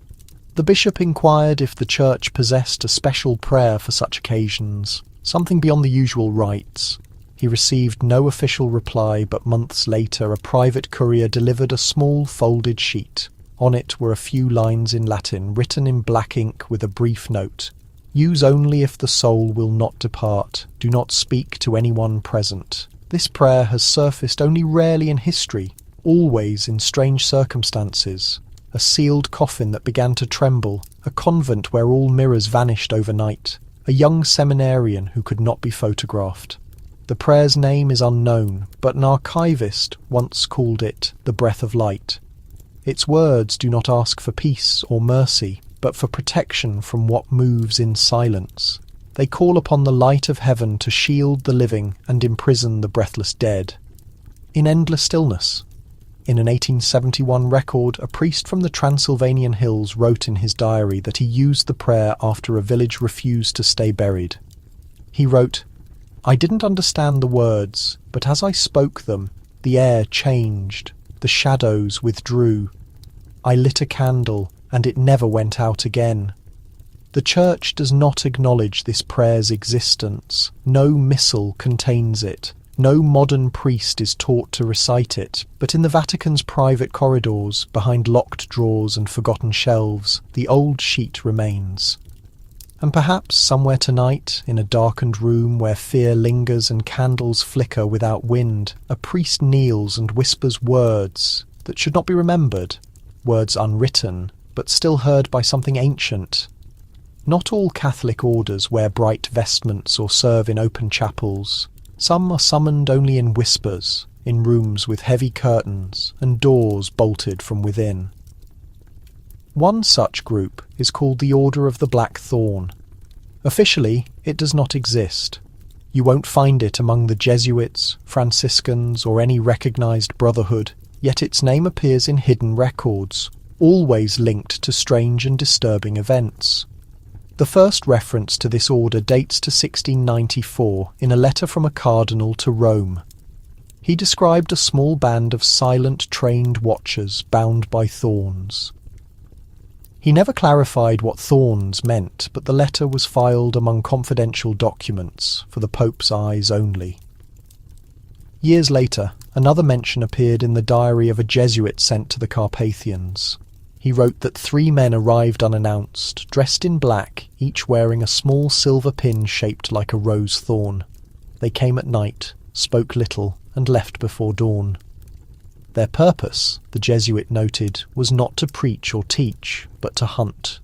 The bishop inquired if the church possessed a special prayer for such occasions, something beyond the usual rites. He received no official reply, but months later a private courier delivered a small folded sheet. On it were a few lines in Latin, written in black ink with a brief note. "Use only if the soul will not depart. Do not speak to anyone present." This prayer has surfaced only rarely in history, always in strange circumstances. A sealed coffin that began to tremble, a convent where all mirrors vanished overnight, a young seminarian who could not be photographed. The prayer's name is unknown, but an archivist once called it the breath of light. Its words do not ask for peace or mercy, but for protection from what moves in silence. They call upon the light of heaven to shield the living and imprison the breathless dead. In endless stillness. In an 1871 record, a priest from the Transylvanian hills wrote in his diary that he used the prayer after a village refused to stay buried. He wrote, "I didn't understand the words, but as I spoke them, the air changed, the shadows withdrew. I lit a candle, and it never went out again." The Church does not acknowledge this prayer's existence. No missal contains it. No modern priest is taught to recite it, but in the Vatican's private corridors, behind locked drawers and forgotten shelves, the old sheet remains. And perhaps somewhere tonight, in a darkened room where fear lingers and candles flicker without wind, a priest kneels and whispers words that should not be remembered, words unwritten, but still heard by something ancient. Not all Catholic orders wear bright vestments or serve in open chapels. Some are summoned only in whispers, in rooms with heavy curtains and doors bolted from within. One such group is called the Order of the Black Thorn. Officially, it does not exist. You won't find it among the Jesuits, Franciscans, or any recognized brotherhood, yet its name appears in hidden records, always linked to strange and disturbing events. The first reference to this order dates to 1694 in a letter from a cardinal to Rome. He described a small band of silent, trained watchers bound by thorns. He never clarified what thorns meant, but the letter was filed among confidential documents, for the Pope's eyes only. Years later, another mention appeared in the diary of a Jesuit sent to the Carpathians. He wrote that 3 men arrived unannounced, dressed in black, each wearing a small silver pin shaped like a rose thorn. They came at night, spoke little, and left before dawn. Their purpose, the Jesuit noted, was not to preach or teach, but to hunt.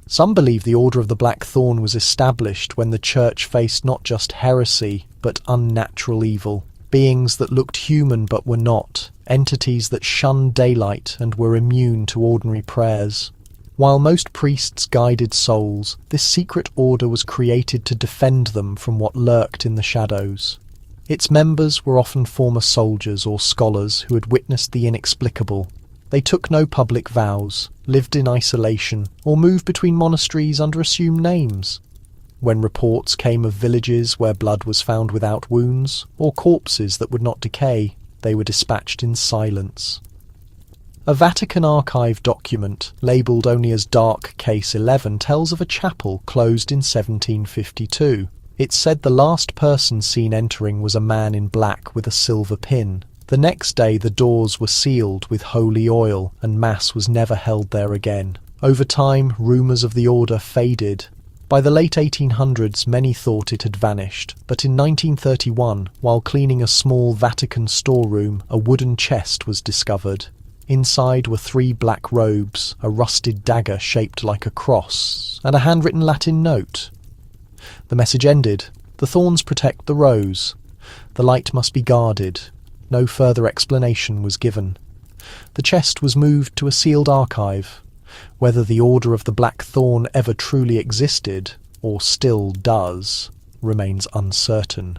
Some believe the Order of the Black Thorn was established when the Church faced not just heresy, but unnatural evil. Beings that looked human but were not, entities that shunned daylight and were immune to ordinary prayers. While most priests guided souls, this secret order was created to defend them from what lurked in the shadows. Its members were often former soldiers or scholars who had witnessed the inexplicable. They took no public vows, lived in isolation, or moved between monasteries under assumed names. When reports came of villages where blood was found without wounds, or corpses that would not decay, they were dispatched in silence. A Vatican archive document, labelled only as Dark Case 11, tells of a chapel closed in 1752. It said the last person seen entering was a man in black with a silver pin. The next day the doors were sealed with holy oil, and Mass was never held there again. Over time, rumours of the order faded. By the late 1800s, many thought it had vanished, but in 1931, while cleaning a small Vatican storeroom, a wooden chest was discovered. Inside were 3 black robes, a rusted dagger shaped like a cross, and a handwritten Latin note. The message ended: the thorns protect the rose. The light must be guarded. No further explanation was given. The chest was moved to a sealed archive. Whether the Order of the Black Thorn ever truly existed, or still does, remains uncertain.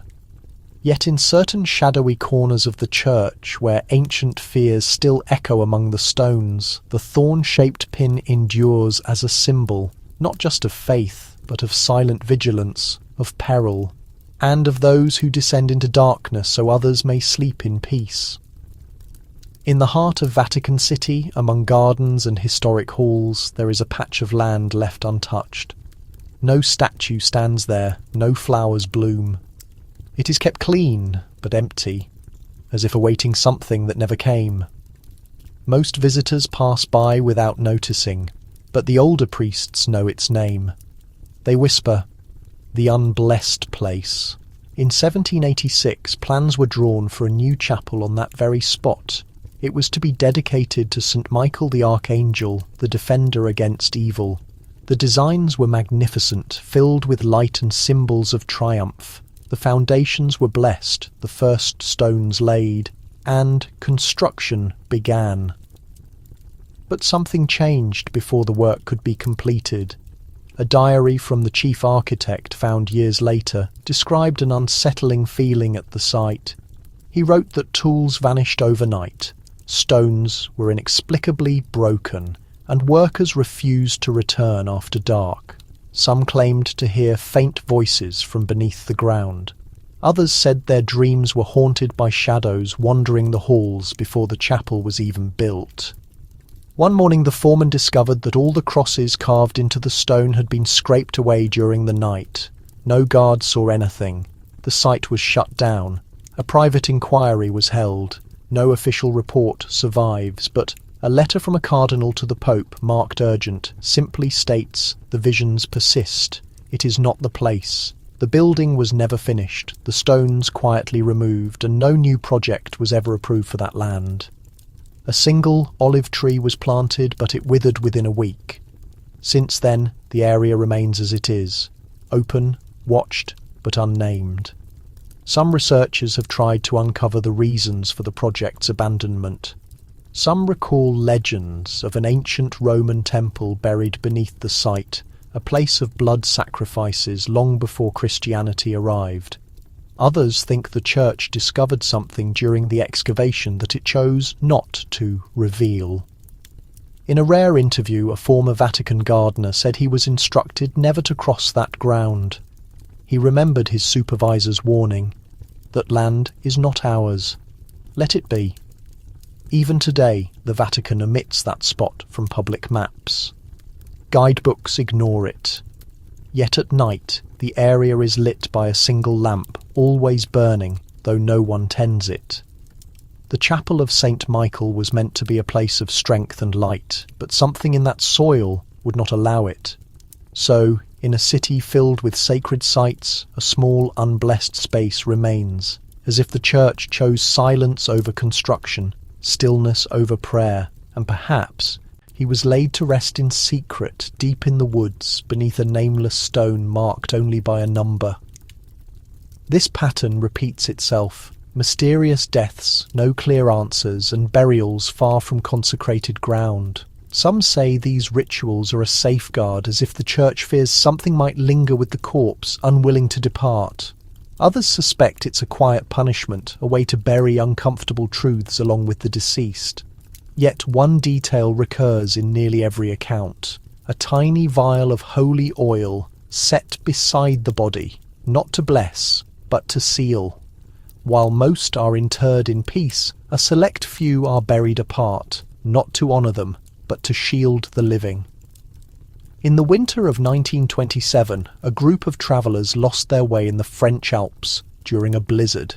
Yet in certain shadowy corners of the church, where ancient fears still echo among the stones, the thorn-shaped pin endures as a symbol, not just of faith, but of silent vigilance, of peril, and of those who descend into darkness so others may sleep in peace. In the heart of Vatican City, among gardens and historic halls, there is a patch of land left untouched. No statue stands there, no flowers bloom. It is kept clean, but empty, as if awaiting something that never came. Most visitors pass by without noticing, but the older priests know its name. They whisper, "The unblessed place." In 1786, plans were drawn for a new chapel on that very spot. It was to be dedicated to St. Michael the Archangel, the defender against evil. The designs were magnificent, filled with light and symbols of triumph. The foundations were blessed, the first stones laid, and construction began. But something changed before the work could be completed. A diary from the chief architect found years later described an unsettling feeling at the site. He wrote that tools vanished overnight. Stones were inexplicably broken, and workers refused to return after dark. Some claimed to hear faint voices from beneath the ground. Others said their dreams were haunted by shadows wandering the halls before the chapel was even built. One morning the foreman discovered that all the crosses carved into the stone had been scraped away during the night. No guard saw anything. The site was shut down. A private inquiry was held. No official report survives, but a letter from a cardinal to the Pope, marked urgent, simply states, "The visions persist. It is not the place." The building was never finished, the stones quietly removed, and no new project was ever approved for that land. A single olive tree was planted, but it withered within a week. Since then, the area remains as it is, open, watched, but unnamed. Some researchers have tried to uncover the reasons for the project's abandonment. Some recall legends of an ancient Roman temple buried beneath the site, a place of blood sacrifices long before Christianity arrived. Others think the church discovered something during the excavation that it chose not to reveal. In a rare interview, a former Vatican gardener said he was instructed never to cross that ground. He remembered his supervisor's warning, that land is not ours. Let it be. Even today, the Vatican omits that spot from public maps. Guidebooks ignore it. Yet at night, the area is lit by a single lamp, always burning, though no one tends it. The chapel of St. Michael was meant to be a place of strength and light, but something in that soil would not allow it. So, in a city filled with sacred sites, a small unblessed space remains, as if the church chose silence over construction, stillness over prayer, and perhaps he was laid to rest in secret deep in the woods beneath a nameless stone marked only by a number. This pattern repeats itself. Mysterious deaths, no clear answers, and burials far from consecrated ground. Some say these rituals are a safeguard, as if the church fears something might linger with the corpse, unwilling to depart. Others suspect it's a quiet punishment, a way to bury uncomfortable truths along with the deceased. Yet one detail recurs in nearly every account. A tiny vial of holy oil, set beside the body, not to bless, but to seal. While most are interred in peace, a select few are buried apart, not to honour them, but to shield the living. In the winter of 1927, a group of travellers lost their way in the French Alps during a blizzard.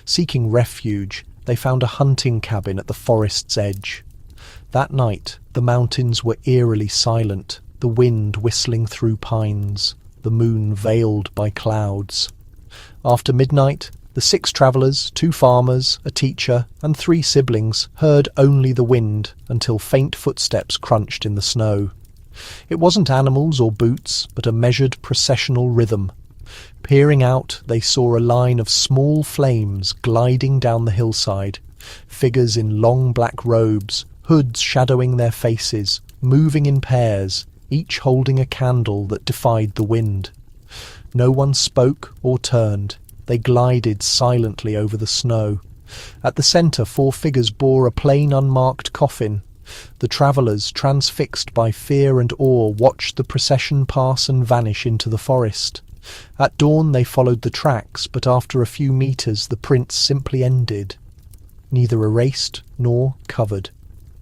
Seeking refuge, they found a hunting cabin at the forest's edge. That night, the mountains were eerily silent, the wind whistling through pines, the moon veiled by clouds. After midnight, the 6 travellers, 2 farmers, a teacher, and 3 siblings heard only the wind until faint footsteps crunched in the snow. It wasn't animals or boots, but a measured processional rhythm. Peering out, they saw a line of small flames gliding down the hillside, figures in long black robes, hoods shadowing their faces, moving in pairs, each holding a candle that defied the wind. No one spoke or turned. They glided silently over the snow. At the centre, 4 figures bore a plain unmarked coffin. The travellers, transfixed by fear and awe, watched the procession pass and vanish into the forest. At dawn they followed the tracks, but after a few metres the prints simply ended. Neither erased nor covered.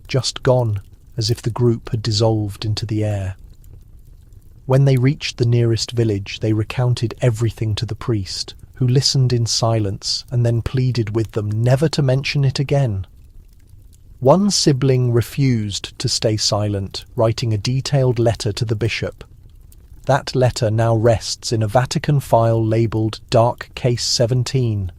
Just gone, as if the group had dissolved into the air. When they reached the nearest village, they recounted everything to the priest, who listened in silence and then pleaded with them never to mention it again. One sibling refused to stay silent, writing a detailed letter to the bishop. That letter now rests in a Vatican file labelled Dark Case 17.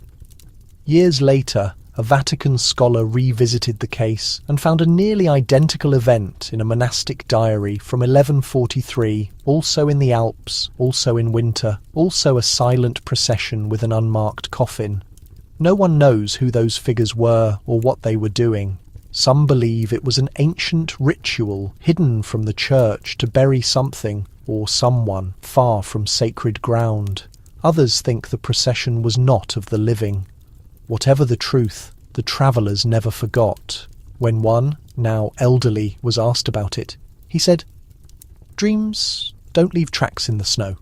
Years later, a Vatican scholar revisited the case and found a nearly identical event in a monastic diary from 1143, also in the Alps, also in winter, also a silent procession with an unmarked coffin. No one knows who those figures were or what they were doing. Some believe it was an ancient ritual hidden from the church to bury something or someone far from sacred ground. Others think the procession was not of the living. Whatever the truth, the travellers never forgot. When one, now elderly, was asked about it, he said, "Dreams don't leave tracks in the snow."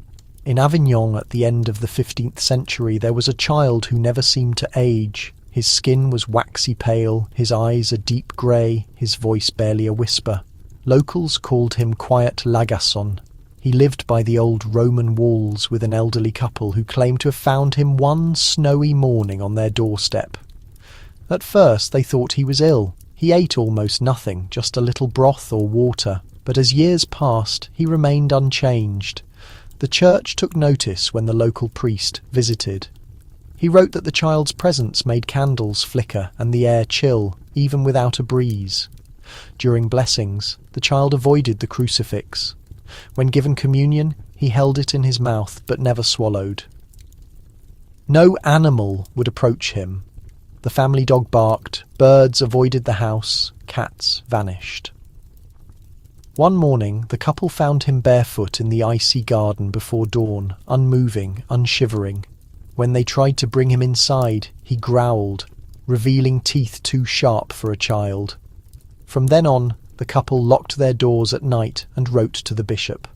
In Avignon at the end of the 15th century there was a child who never seemed to age. His skin was waxy pale, his eyes a deep grey, his voice barely a whisper. Locals called him Quiet Lagasson. He lived by the old Roman walls with an elderly couple who claimed to have found him one snowy morning on their doorstep. At first they thought he was ill. He ate almost nothing, just a little broth or water, but as years passed he remained unchanged. The church took notice when the local priest visited. He wrote that the child's presence made candles flicker and the air chill, even without a breeze. During blessings, the child avoided the crucifix. When given communion, he held it in his mouth but never swallowed. No animal would approach him. The family dog barked, birds avoided the house, cats vanished. One morning, the couple found him barefoot in the icy garden before dawn, unmoving, unshivering. When they tried to bring him inside, he growled, revealing teeth too sharp for a child. From then on, the couple locked their doors at night and wrote to the bishop.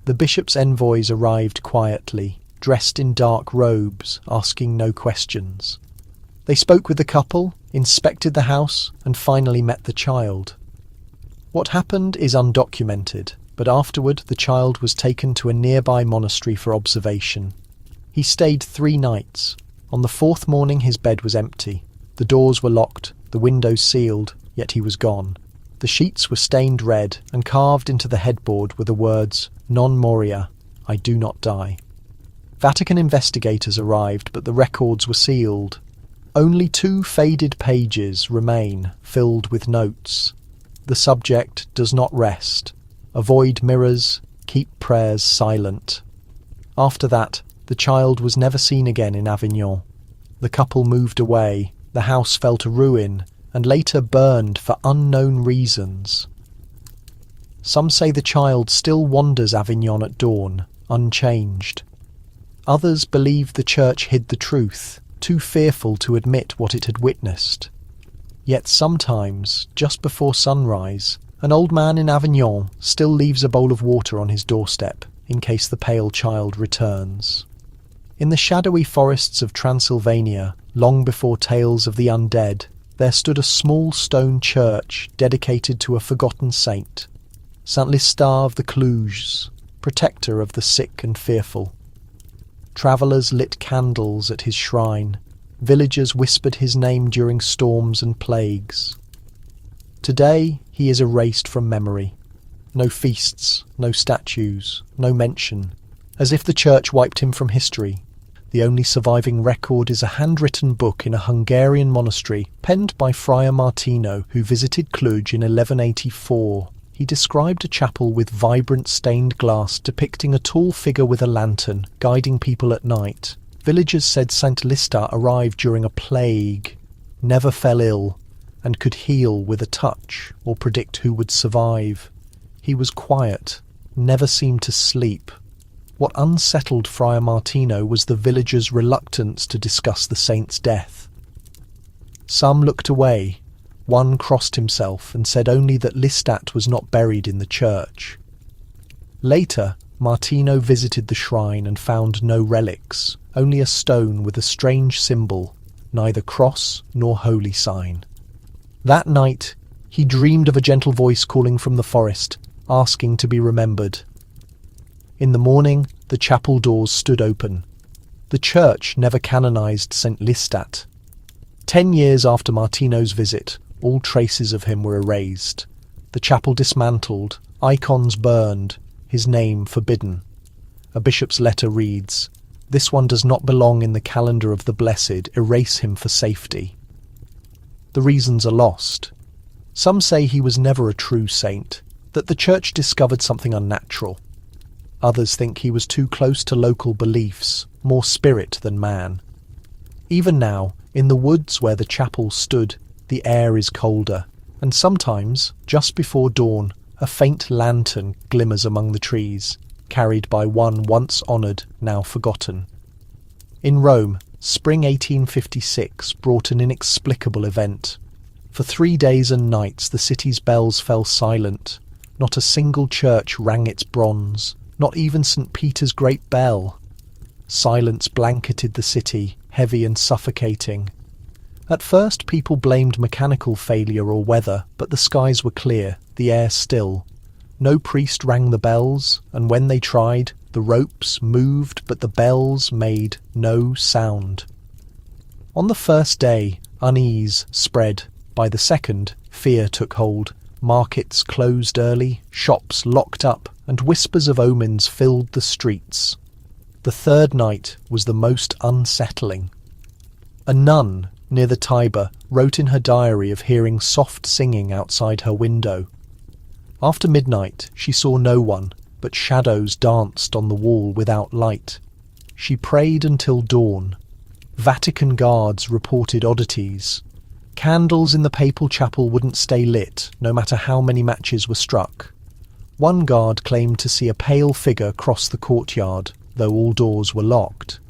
The bishop's envoys arrived quietly, dressed in dark robes, asking no questions. They spoke with the couple, inspected the house, and finally met the child. What happened is undocumented, but afterward the child was taken to a nearby monastery for observation. He stayed 3 nights. On the 4th morning his bed was empty. The doors were locked, the windows sealed, yet he was gone. The sheets were stained red, and carved into the headboard were the words, "Non moria," I do not die. Vatican investigators arrived, but the records were sealed. Only 2 faded pages remain, filled with notes. The subject does not rest. Avoid mirrors, keep prayers silent. After that, the child was never seen again in Avignon. The couple moved away, the house fell to ruin, and later burned for unknown reasons. Some say the child still wanders Avignon at dawn, unchanged. Others believe the church hid the truth, too fearful to admit what it had witnessed. Yet sometimes, just before sunrise, an old man in Avignon still leaves a bowl of water on his doorstep, in case the pale child returns. In the shadowy forests of Transylvania, long before tales of the undead, there stood a small stone church dedicated to a forgotten saint, Saint Listar of the Clujes, protector of the sick and fearful. Travellers lit candles at his shrine. Villagers whispered his name during storms and plagues. Today he is erased from memory. No feasts, no statues, no mention, as if the church wiped him from history. The only surviving record is a handwritten book in a Hungarian monastery penned by Friar Martino, who visited Cluj in 1184. He described a chapel with vibrant stained glass depicting a tall figure with a lantern, guiding people at night. Villagers said Saint Listar arrived during a plague, never fell ill, and could heal with a touch or predict who would survive. He was quiet, never seemed to sleep. What unsettled Friar Martino was the villagers' reluctance to discuss the saint's death. Some looked away. One crossed himself and said only that Listat was not buried in the church. Later, Martino visited the shrine and found no relics, only a stone with a strange symbol, neither cross nor holy sign. That night, he dreamed of a gentle voice calling from the forest, asking to be remembered. In the morning, the chapel doors stood open. The church never canonized Saint Listat. 10 years after Martino's visit, all traces of him were erased. The chapel dismantled, icons burned, his name forbidden. A bishop's letter reads, "This one does not belong in the calendar of the blessed, erase him for safety." The reasons are lost. Some say he was never a true saint, that the church discovered something unnatural. Others think he was too close to local beliefs, more spirit than man. Even now, in the woods where the chapel stood, the air is colder, and sometimes, just before dawn, a faint lantern glimmers among the trees, carried by one once honoured, now forgotten. In Rome, spring 1856 brought an inexplicable event. For 3 days and nights the city's bells fell silent. Not a single church rang its bronze, not even St. Peter's great bell. Silence blanketed the city, heavy and suffocating. At first people blamed mechanical failure or weather, but the skies were clear, the air still. No priest rang the bells, and when they tried, the ropes moved but the bells made no sound. On the first day, unease spread. By the second, fear took hold. Markets closed early, shops locked up, and whispers of omens filled the streets. The third night was the most unsettling. A nun near the Tiber wrote in her diary of hearing soft singing outside her window. After midnight she saw no one, but shadows danced on the wall without light. She prayed until dawn. Vatican guards reported oddities. Candles in the papal chapel wouldn't stay lit, no matter how many matches were struck. One guard claimed to see a pale figure cross the courtyard, though all doors were locked.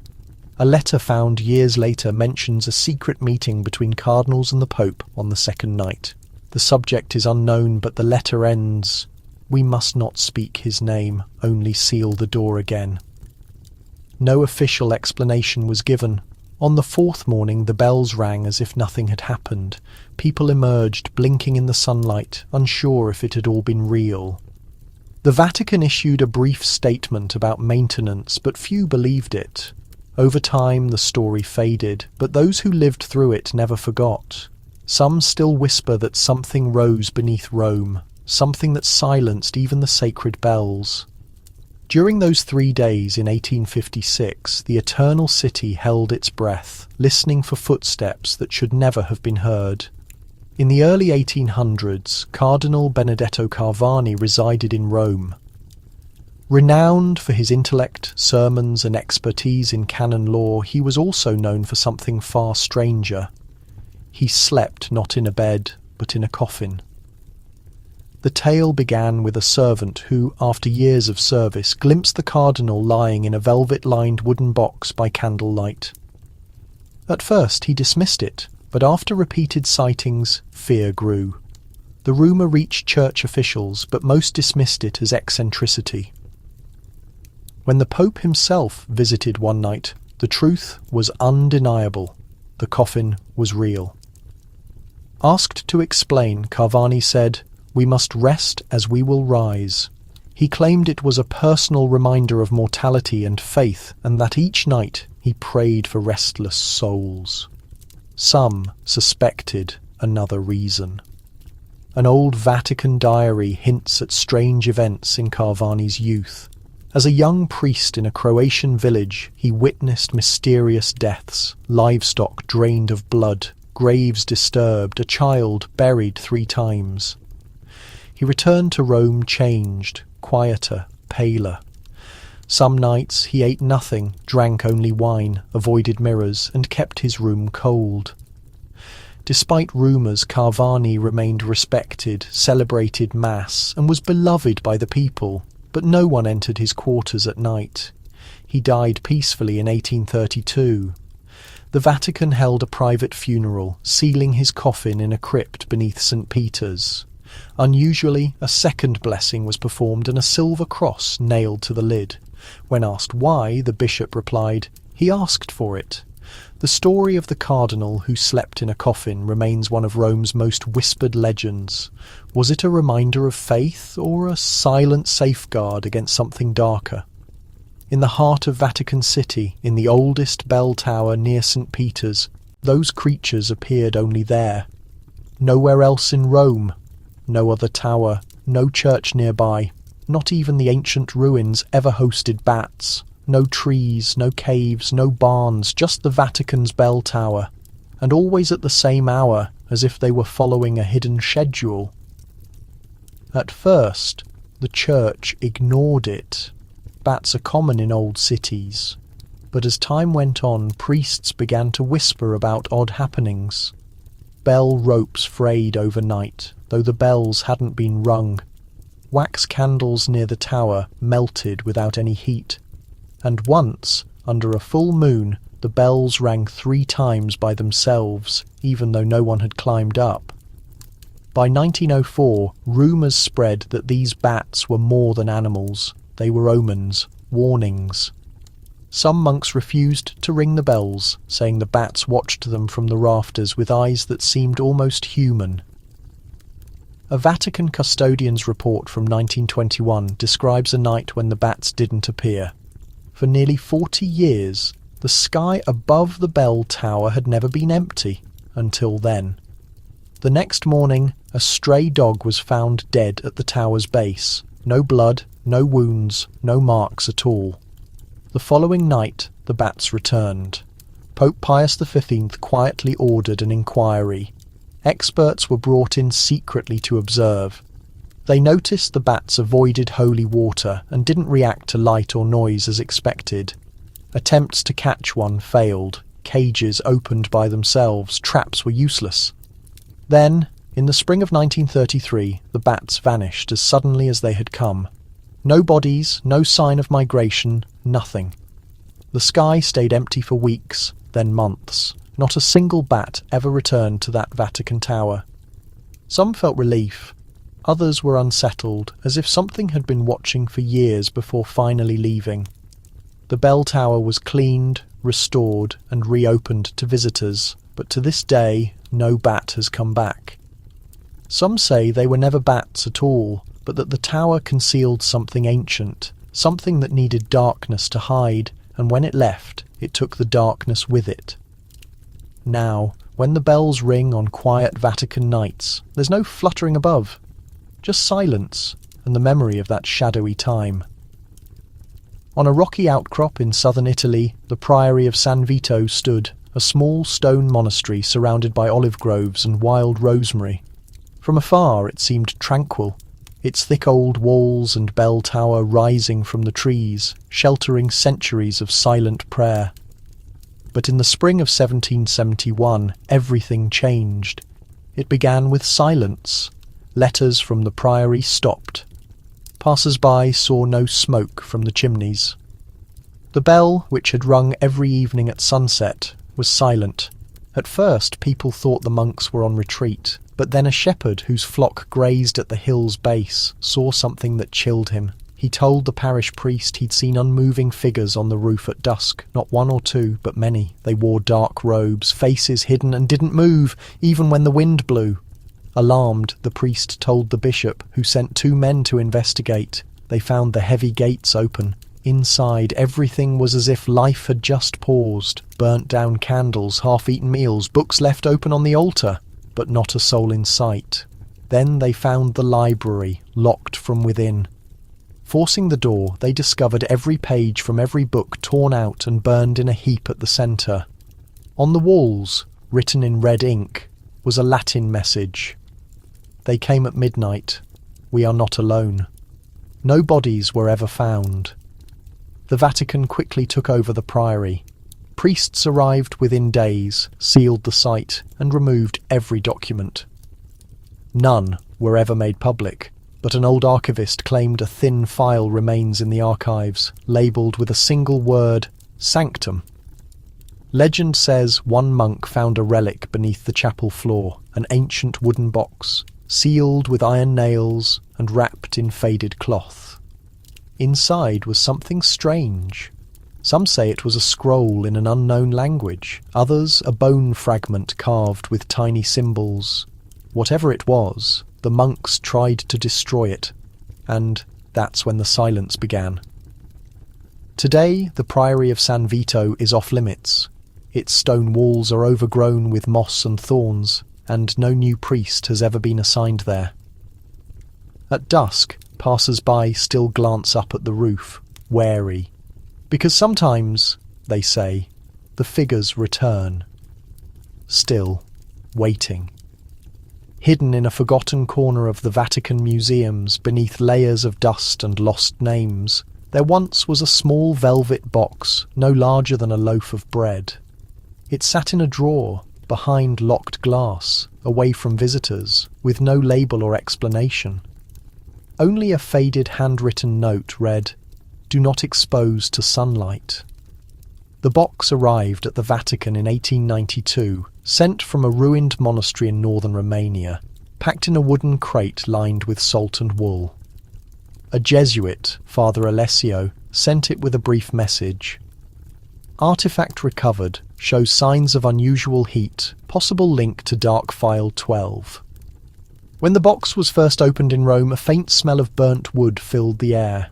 A letter found years later mentions a secret meeting between cardinals and the Pope on the second night. The subject is unknown, but the letter ends, "We must not speak his name, only seal the door again." No official explanation was given. On the fourth morning the bells rang as if nothing had happened. People emerged, blinking in the sunlight, unsure if it had all been real. The Vatican issued a brief statement about maintenance, but few believed it. Over time the story faded, but those who lived through it never forgot. Some still whisper that something rose beneath Rome, something that silenced even the sacred bells. During those 3 days in 1856, the Eternal City held its breath, listening for footsteps that should never have been heard. In the early 1800s, Cardinal Benedetto Carvani resided in Rome. Renowned for his intellect, sermons, and expertise in canon law, he was also known for something far stranger. He slept not in a bed, but in a coffin. The tale began with a servant who, after years of service, glimpsed the cardinal lying in a velvet-lined wooden box by candlelight. At first he dismissed it, but after repeated sightings, fear grew. The rumour reached church officials, but most dismissed it as eccentricity. When the Pope himself visited one night, the truth was undeniable. The coffin was real. Asked to explain, Carvani said, "We must rest as we will rise." He claimed it was a personal reminder of mortality and faith, and that each night he prayed for restless souls. Some suspected another reason. An old Vatican diary hints at strange events in Carvani's youth. As a young priest in a Croatian village, he witnessed mysterious deaths, livestock drained of blood, graves disturbed, a child buried 3 times. He returned to Rome changed, quieter, paler. Some nights he ate nothing, drank only wine, avoided mirrors, and kept his room cold. Despite rumours, Carvani remained respected, celebrated Mass, and was beloved by the people, but no one entered his quarters at night. He died peacefully in 1832. The Vatican held a private funeral, sealing his coffin in a crypt beneath St. Peter's. Unusually, a second blessing was performed and a silver cross nailed to the lid. When asked why, the bishop replied, "He asked for it." The story of the cardinal who slept in a coffin remains one of Rome's most whispered legends. Was it a reminder of faith or a silent safeguard against something darker? In the heart of Vatican City, in the oldest bell tower near St. Peter's, those creatures appeared only there. Nowhere else in Rome. No other tower, no church nearby. Not even the ancient ruins ever hosted bats. No trees, no caves, no barns, just the Vatican's bell tower. And always at the same hour, as if they were following a hidden schedule. At first, the church ignored it. Bats are common in old cities. But as time went on, priests began to whisper about odd happenings. Bell ropes frayed overnight, though the bells hadn't been rung. Wax candles near the tower melted without any heat. And once, under a full moon, the bells rang 3 times by themselves, even though no one had climbed up. By 1904, rumours spread that these bats were more than animals. They were omens, warnings. Some monks refused to ring the bells, saying the bats watched them from the rafters with eyes that seemed almost human. A Vatican custodian's report from 1921 describes a night when the bats didn't appear. For nearly 40 years, the sky above the bell tower had never been empty, until then. The next morning, a stray dog was found dead at the tower's base. No blood, no wounds, no marks at all. The following night, the bats returned. Pope Pius XV quietly ordered an inquiry. Experts were brought in secretly to observe. They noticed the bats avoided holy water and didn't react to light or noise as expected. Attempts to catch one failed. Cages opened by themselves. Traps were useless. Then, in the spring of 1933, the bats vanished as suddenly as they had come. No bodies, no sign of migration, nothing. The sky stayed empty for weeks, then months. Not a single bat ever returned to that Vatican tower. Some felt relief. Others were unsettled, as if something had been watching for years before finally leaving. The bell tower was cleaned, restored, and reopened to visitors, but to this day, no bat has come back. Some say they were never bats at all, but that the tower concealed something ancient, something that needed darkness to hide, and when it left, it took the darkness with it. Now, when the bells ring on quiet Vatican nights, there's no fluttering above. Just silence, and the memory of that shadowy time. On a rocky outcrop in southern Italy, the Priory of San Vito stood, a small stone monastery surrounded by olive groves and wild rosemary. From afar it seemed tranquil, its thick old walls and bell tower rising from the trees, sheltering centuries of silent prayer. But in the spring of 1771, everything changed. It began with silence. Letters from the priory stopped. Passers-by saw no smoke from the chimneys. The bell, which had rung every evening at sunset, was silent. At first people thought the monks were on retreat, but then a shepherd whose flock grazed at the hill's base saw something that chilled him. He told the parish priest he'd seen unmoving figures on the roof at dusk, not one or two, but many. They wore dark robes, faces hidden, and didn't move, even when the wind blew. Alarmed, the priest told the bishop, who sent 2 men to investigate. They found the heavy gates open. Inside, everything was as if life had just paused. Burnt-down candles, half-eaten meals, books left open on the altar, but not a soul in sight. Then they found the library, locked from within. Forcing the door, they discovered every page from every book torn out and burned in a heap at the centre. On the walls, written in red ink, was a Latin message. They came at midnight. We are not alone. No bodies were ever found. The Vatican quickly took over the priory. Priests arrived within days, sealed the site, and removed every document. None were ever made public, but an old archivist claimed a thin file remains in the archives, labelled with a single word, Sanctum. Legend says one monk found a relic beneath the chapel floor, an ancient wooden box, sealed with iron nails and wrapped in faded cloth. Inside was something strange. Some say it was a scroll in an unknown language, others a bone fragment carved with tiny symbols. Whatever it was, the monks tried to destroy it, and that's when the silence began. Today, the Priory of San Vito is off limits. Its stone walls are overgrown with moss and thorns, and no new priest has ever been assigned there. At dusk, passers-by still glance up at the roof, wary, because sometimes, they say, the figures return. Still, waiting. Hidden in a forgotten corner of the Vatican museums beneath layers of dust and lost names, there once was a small velvet box no larger than a loaf of bread. It sat in a drawer, behind locked glass, away from visitors, with no label or explanation. Only a faded handwritten note read, "Do not expose to sunlight." The box arrived at the Vatican in 1892, sent from a ruined monastery in northern Romania, packed in a wooden crate lined with salt and wool. A Jesuit, Father Alessio, sent it with a brief message. Artifact recovered, shows signs of unusual heat, possible link to Dark File 12. When the box was first opened in Rome, a faint smell of burnt wood filled the air.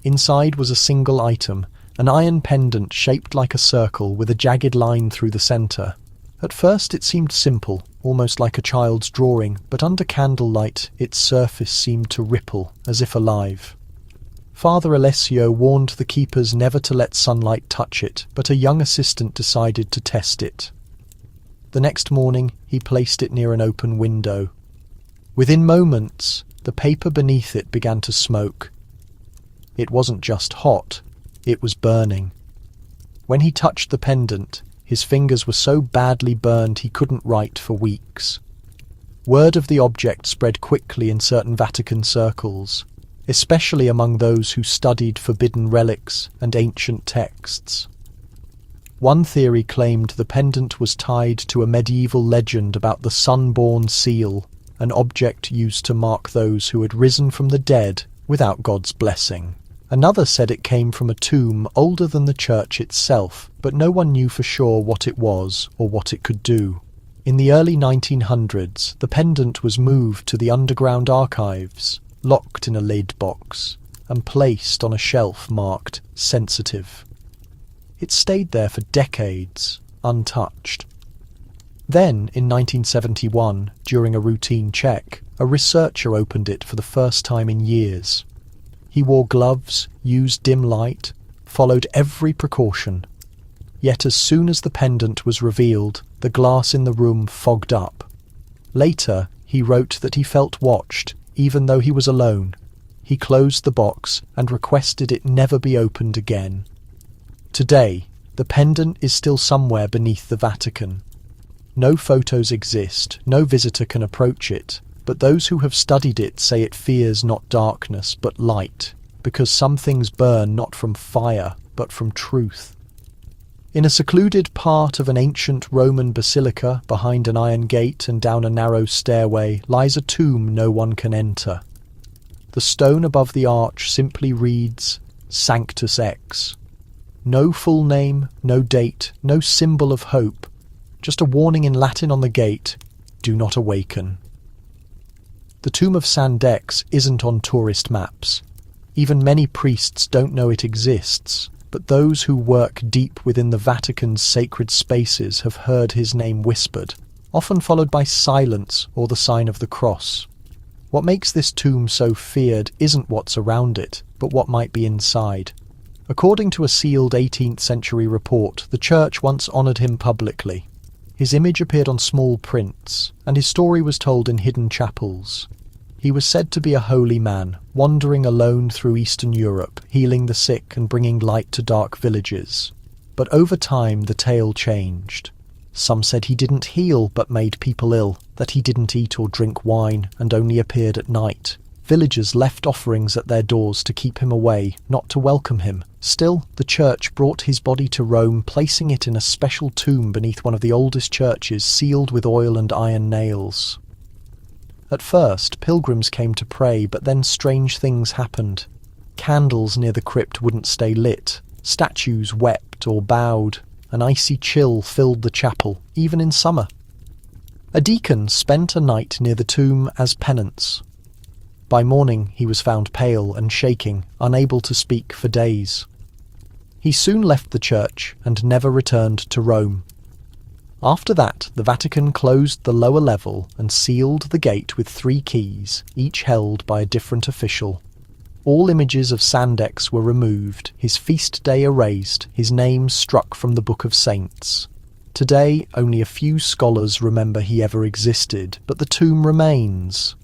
Inside was a single item, an iron pendant shaped like a circle with a jagged line through the centre. At first it seemed simple, almost like a child's drawing, but under candlelight its surface seemed to ripple, as if alive. Father Alessio warned the keepers never to let sunlight touch it, but a young assistant decided to test it. The next morning he placed it near an open window. Within moments, the paper beneath it began to smoke. It wasn't just hot, it was burning. When he touched the pendant, his fingers were so badly burned he couldn't write for weeks. Word of the object spread quickly in certain Vatican circles, especially among those who studied forbidden relics and ancient texts. One theory claimed the pendant was tied to a medieval legend about the sun-born seal, an object used to mark those who had risen from the dead without God's blessing. Another said it came from a tomb older than the church itself, but no one knew for sure what it was or what it could do. In the early 1900s, the pendant was moved to the underground archives, locked in a lid box, and placed on a shelf marked sensitive. It stayed there for decades, untouched. Then, in 1971, during a routine check, a researcher opened it for the first time in years. He wore gloves, used dim light, followed every precaution. Yet as soon as the pendant was revealed, the glass in the room fogged up. Later, he wrote that he felt watched, even though he was alone. He closed the box and requested it never be opened again. Today, the pendant is still somewhere beneath the Vatican. No photos exist, no visitor can approach it, but those who have studied it say it fears not darkness but light, because some things burn not from fire but from truth. In a secluded part of an ancient Roman basilica, behind an iron gate and down a narrow stairway, lies a tomb no one can enter. The stone above the arch simply reads Sanctus Ex. No full name, no date, no symbol of hope, just a warning in Latin on the gate, do not awaken. The tomb of St. X isn't on tourist maps. Even many priests don't know it exists, but those who work deep within the Vatican's sacred spaces have heard his name whispered, often followed by silence or the sign of the cross. What makes this tomb so feared isn't what's around it, but what might be inside. According to a sealed 18th century report, the church once honoured him publicly. His image appeared on small prints, and his story was told in hidden chapels. He was said to be a holy man, wandering alone through Eastern Europe, healing the sick and bringing light to dark villages. But over time the tale changed. Some said he didn't heal but made people ill, that he didn't eat or drink wine and only appeared at night. Villagers left offerings at their doors to keep him away, not to welcome him. Still, the church brought his body to Rome, placing it in a special tomb beneath one of the oldest churches, sealed with oil and iron nails. At first, pilgrims came to pray, but then strange things happened. Candles near the crypt wouldn't stay lit. Statues wept or bowed. An icy chill filled the chapel, even in summer. A deacon spent a night near the tomb as penance. By morning he was found pale and shaking, unable to speak for days. He soon left the church and never returned to Rome. After that, the Vatican closed the lower level and sealed the gate with 3 keys, each held by a different official. All images of Sandex were removed, his feast day erased, his name struck from the Book of Saints. Today, only a few scholars remember he ever existed, but the tomb remains.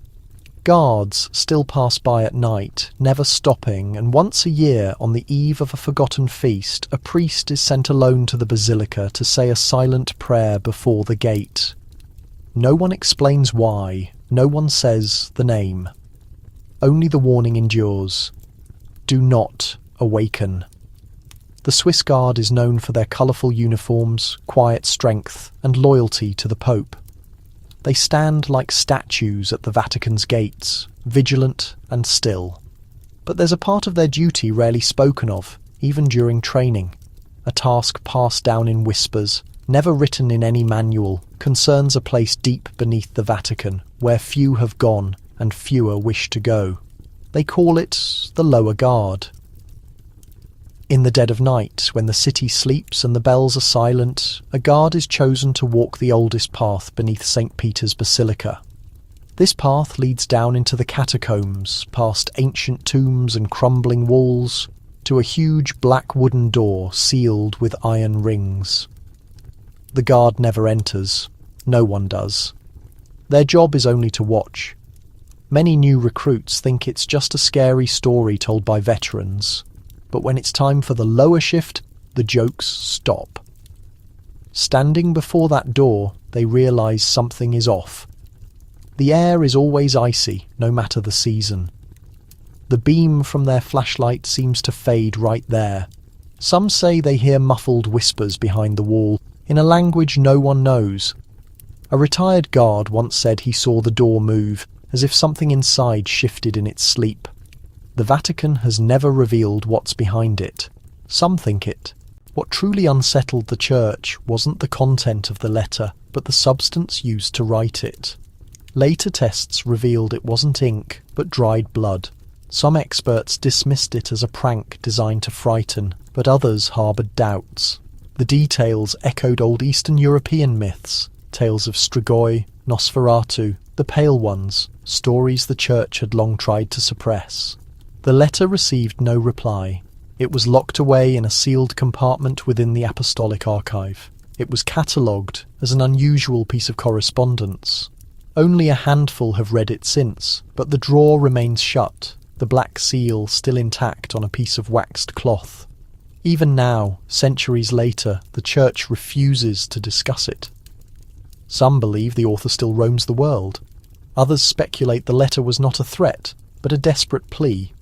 Guards still pass by at night, never stopping, and once a year, on the eve of a forgotten feast, a priest is sent alone to the basilica to say a silent prayer before the gate. No one explains why, no one says the name. Only the warning endures. Do not awaken. The Swiss Guard is known for their colourful uniforms, quiet strength, and loyalty to the Pope. They stand like statues at the Vatican's gates, vigilant and still. But there's a part of their duty rarely spoken of, even during training. A task passed down in whispers, never written in any manual, concerns a place deep beneath the Vatican, where few have gone and fewer wish to go. They call it the Lower Guard. In the dead of night, when the city sleeps and the bells are silent, a guard is chosen to walk the oldest path beneath St. Peter's Basilica. This path leads down into the catacombs, past ancient tombs and crumbling walls, to a huge black wooden door sealed with iron rings. The guard never enters. No one does. Their job is only to watch. Many new recruits think it's just a scary story told by veterans. But when it's time for the lower shift, the jokes stop. Standing before that door, they realise something is off. The air is always icy, no matter the season. The beam from their flashlight seems to fade right there. Some say they hear muffled whispers behind the wall, in a language no one knows. A retired guard once said he saw the door move, as if something inside shifted in its sleep. The Vatican has never revealed what's behind it. Some think it. What truly unsettled the church wasn't the content of the letter, but the substance used to write it. Later tests revealed it wasn't ink, but dried blood. Some experts dismissed it as a prank designed to frighten, but others harboured doubts. The details echoed old Eastern European myths, tales of Strigoi, Nosferatu, the Pale Ones, stories the church had long tried to suppress. The letter received no reply. It was locked away in a sealed compartment within the Apostolic Archive. It was catalogued as an unusual piece of correspondence. Only a handful have read it since, but the drawer remains shut, the black seal still intact on a piece of waxed cloth. Even now, centuries later, the church refuses to discuss it. Some believe the author still roams the world. Others speculate the letter was not a threat, but a desperate plea.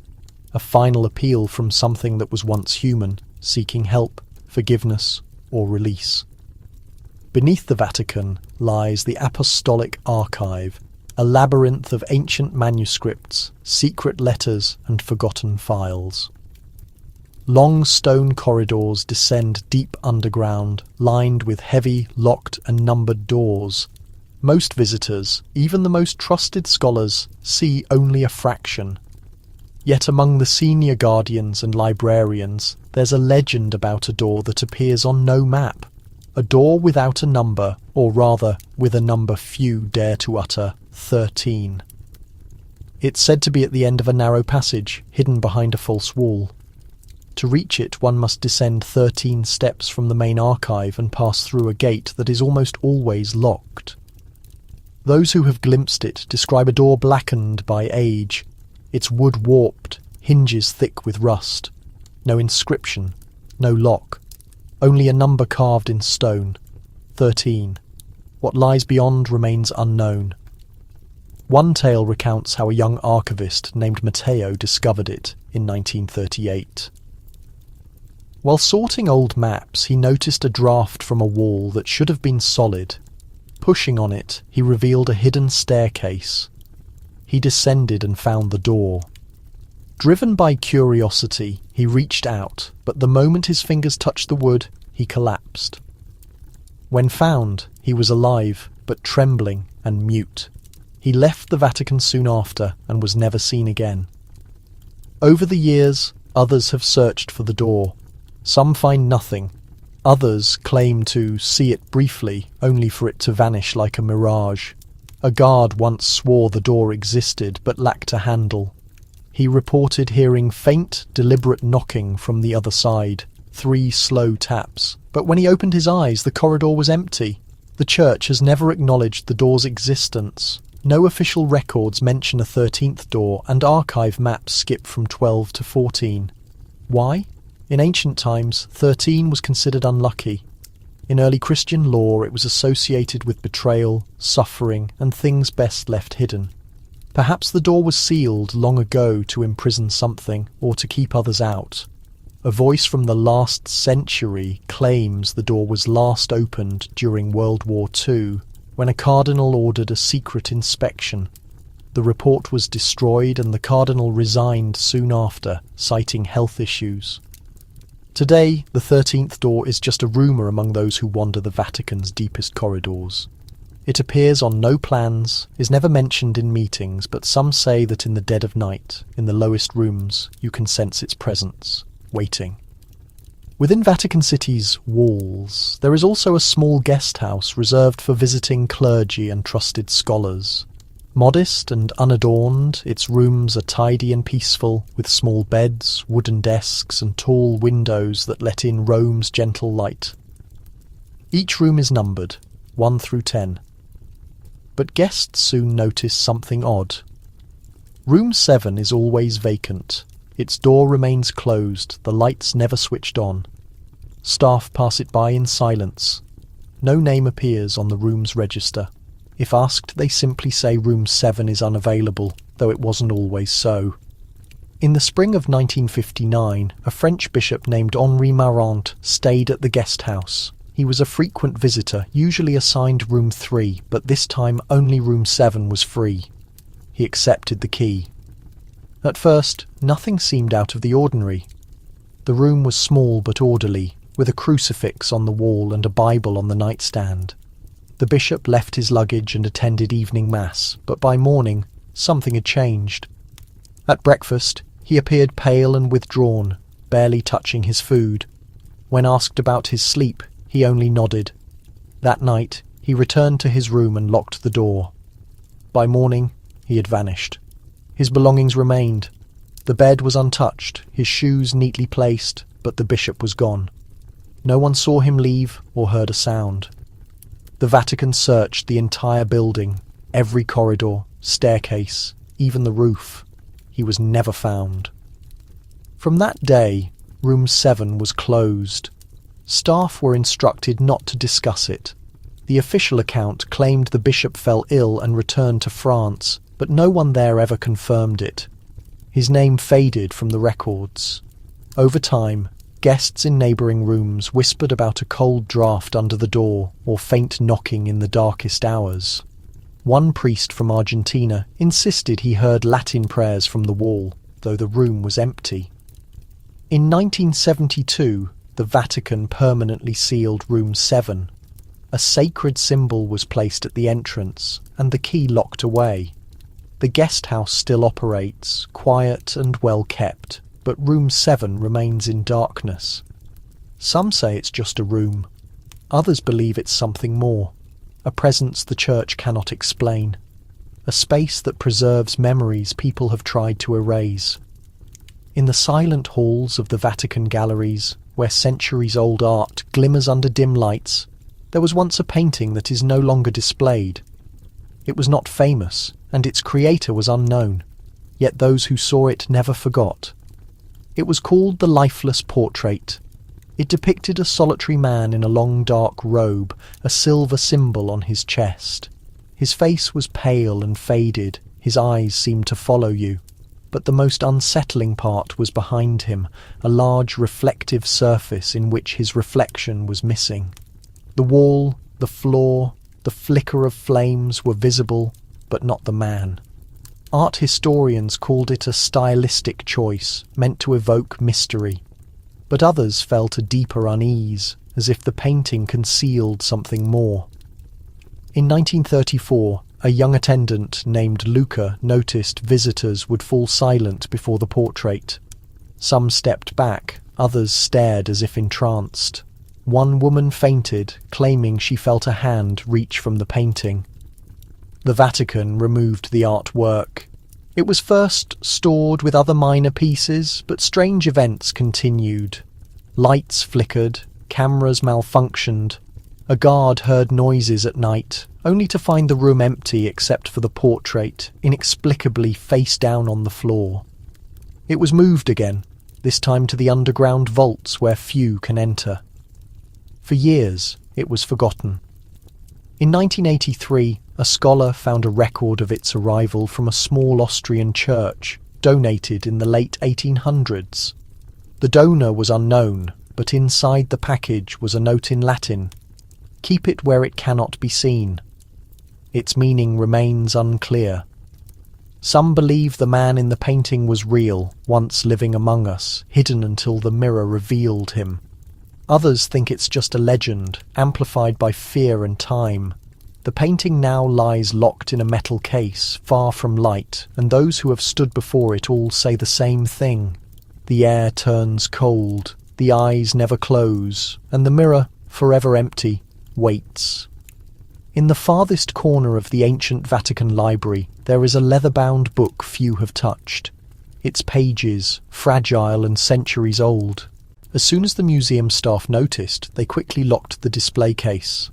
A final appeal from something that was once human, seeking help, forgiveness, or release. Beneath the Vatican lies the Apostolic Archive, a labyrinth of ancient manuscripts, secret letters, and forgotten files. Long stone corridors descend deep underground, lined with heavy, locked and numbered doors. Most visitors, even the most trusted scholars, see only a fraction. Yet among the senior guardians and librarians, there's a legend about a door that appears on no map. A door without a number, or rather, with a number few dare to utter, 13. It's said to be at the end of a narrow passage, hidden behind a false wall. To reach it, one must descend 13 steps from the main archive and pass through a gate that is almost always locked. Those who have glimpsed it describe a door blackened by age, its wood warped, hinges thick with rust. No inscription, no lock, only a number carved in stone, 13. What lies beyond remains unknown. One tale recounts how a young archivist named Matteo discovered it in 1938. While sorting old maps, he noticed a draft from a wall that should have been solid. Pushing on it, he revealed a hidden staircase. He descended and found the door. Driven by curiosity, he reached out, but the moment his fingers touched the wood, he collapsed. When found, he was alive, but trembling and mute. He left the Vatican soon after and was never seen again. Over the years, others have searched for the door. Some find nothing. Others claim to see it briefly, only for it to vanish like a mirage. A guard once swore the door existed but lacked a handle. He reported hearing faint, deliberate knocking from the other side, 3 slow taps. But when he opened his eyes, the corridor was empty. The church has never acknowledged the door's existence. No official records mention a 13th door, and archive maps skip from 12 to 14. Why? In ancient times, 13 was considered unlucky. In early Christian lore, it was associated with betrayal, suffering, and things best left hidden. Perhaps the door was sealed long ago to imprison something, or to keep others out. A voice from the last century claims the door was last opened during World War II, when a cardinal ordered a secret inspection. The report was destroyed and the cardinal resigned soon after, citing health issues. Today, the 13th door is just a rumour among those who wander the Vatican's deepest corridors. It appears on no plans, is never mentioned in meetings, but some say that in the dead of night, in the lowest rooms, you can sense its presence, waiting. Within Vatican City's walls, there is also a small guest house reserved for visiting clergy and trusted scholars. Modest and unadorned, its rooms are tidy and peaceful, with small beds, wooden desks, and tall windows that let in Rome's gentle light. Each room is numbered, 1 through 10. But guests soon notice something odd. Room 7 is always vacant. Its door remains closed, the lights never switched on. Staff pass it by in silence. No name appears on the room's register. If asked, they simply say room 7 is unavailable, though it wasn't always so. In the spring of 1959, a French bishop named Henri Marant stayed at the guest house. He was a frequent visitor, usually assigned room 3, but this time only room 7 was free. He accepted the key. At first, nothing seemed out of the ordinary. The room was small but orderly, with a crucifix on the wall and a Bible on the nightstand. The bishop left his luggage and attended evening mass, but by morning, something had changed. At breakfast, he appeared pale and withdrawn, barely touching his food. When asked about his sleep, he only nodded. That night, he returned to his room and locked the door. By morning, he had vanished. His belongings remained. The bed was untouched, his shoes neatly placed, but the bishop was gone. No one saw him leave or heard a sound. The Vatican searched the entire building, every corridor, staircase, even the roof. He was never found. From that day, room 7 was closed. Staff were instructed not to discuss it. The official account claimed the bishop fell ill and returned to France, but no one there ever confirmed it. His name faded from the records. Over time, guests in neighbouring rooms whispered about a cold draught under the door or faint knocking in the darkest hours. One priest from Argentina insisted he heard Latin prayers from the wall, though the room was empty. In 1972, the Vatican permanently sealed Room 7. A sacred symbol was placed at the entrance, and the key locked away. The guest house still operates, quiet and well kept, but Room 7 remains in darkness. Some say it's just a room. Others believe it's something more, a presence the Church cannot explain, a space that preserves memories people have tried to erase. In the silent halls of the Vatican galleries, where centuries-old art glimmers under dim lights, there was once a painting that is no longer displayed. It was not famous, and its creator was unknown, yet those who saw it never forgot. It was called the Lifeless Portrait. It depicted a solitary man in a long dark robe, a silver symbol on his chest. His face was pale and faded, his eyes seemed to follow you. But the most unsettling part was behind him, a large reflective surface in which his reflection was missing. The wall, the floor, the flicker of flames were visible, but not the man. Art historians called it a stylistic choice, meant to evoke mystery. But others felt a deeper unease, as if the painting concealed something more. In 1934, a young attendant named Luca noticed visitors would fall silent before the portrait. Some stepped back, others stared as if entranced. One woman fainted, claiming she felt a hand reach from the painting. The Vatican removed the artwork. It was first stored with other minor pieces, but strange events continued. Lights flickered, cameras malfunctioned. A guard heard noises at night, only to find the room empty except for the portrait, inexplicably face down on the floor. It was moved again, this time to the underground vaults where few can enter. For years, it was forgotten. In 1983, a scholar found a record of its arrival from a small Austrian church, donated in the late 1800s. The donor was unknown, but inside the package was a note in Latin: "Keep it where it cannot be seen." Its meaning remains unclear. Some believe the man in the painting was real, once living among us, hidden until the mirror revealed him. Others think it's just a legend, amplified by fear and time. The painting now lies locked in a metal case, far from light, and those who have stood before it all say the same thing. The air turns cold, the eyes never close, and the mirror, forever empty, waits. In the farthest corner of the ancient Vatican library, there is a leather-bound book few have touched. Its pages, fragile and centuries old. As soon as the museum staff noticed, they quickly locked the display case.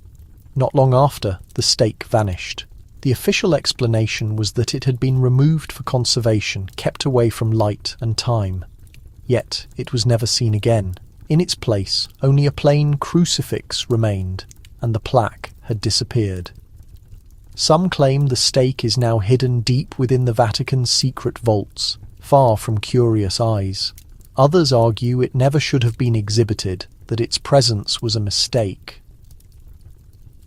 Not long after, the stake vanished. The official explanation was that it had been removed for conservation, kept away from light and time. Yet, it was never seen again. In its place, only a plain crucifix remained, and the plaque had disappeared. Some claim the stake is now hidden deep within the Vatican's secret vaults, far from curious eyes. Others argue it never should have been exhibited, that its presence was a mistake.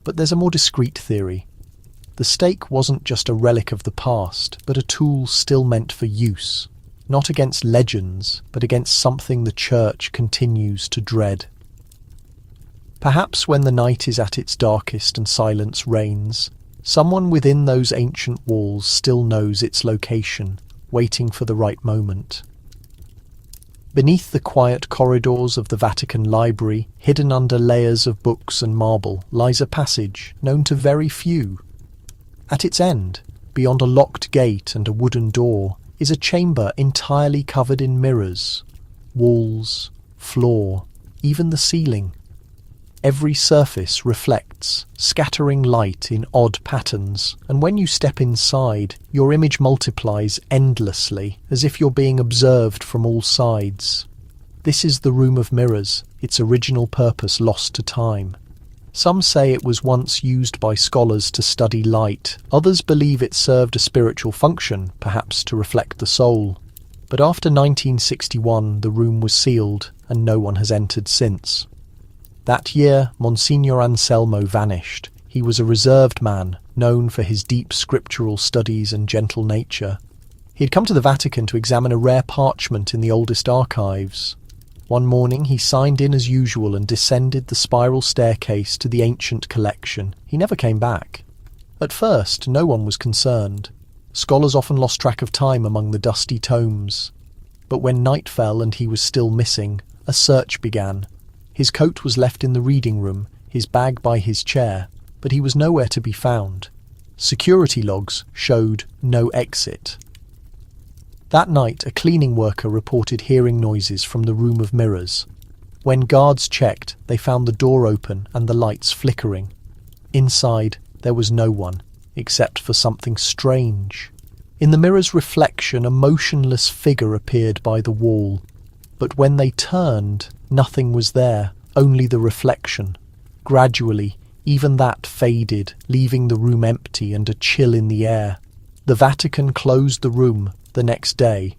But there's a more discreet theory. The stake wasn't just a relic of the past, but a tool still meant for use, not against legends, but against something the Church continues to dread. Perhaps when the night is at its darkest and silence reigns, someone within those ancient walls still knows its location, waiting for the right moment. Beneath the quiet corridors of the Vatican Library, hidden under layers of books and marble, lies a passage known to very few. At its end, beyond a locked gate and a wooden door, is a chamber entirely covered in mirrors. Walls, floor, even the ceiling. Every surface reflects, scattering light in odd patterns, and when you step inside, your image multiplies endlessly, as if you're being observed from all sides. This is the Room of Mirrors, its original purpose lost to time. Some say it was once used by scholars to study light. Others believe it served a spiritual function, perhaps to reflect the soul. But after 1961, the room was sealed, and no one has entered since. That year, Monsignor Anselmo vanished. He was a reserved man, known for his deep scriptural studies and gentle nature. He had come to the Vatican to examine a rare parchment in the oldest archives. One morning he signed in as usual and descended the spiral staircase to the ancient collection. He never came back. At first, no one was concerned. Scholars often lost track of time among the dusty tomes. But when night fell and he was still missing, a search began. His coat was left in the reading room, his bag by his chair, but he was nowhere to be found. Security logs showed no exit. That night, a cleaning worker reported hearing noises from the room of mirrors. When guards checked, they found the door open and the lights flickering. Inside, there was no one, except for something strange. In the mirror's reflection, a motionless figure appeared by the wall. But when they turned, nothing was there, only the reflection. Gradually, even that faded, leaving the room empty and a chill in the air. The Vatican closed the room the next day.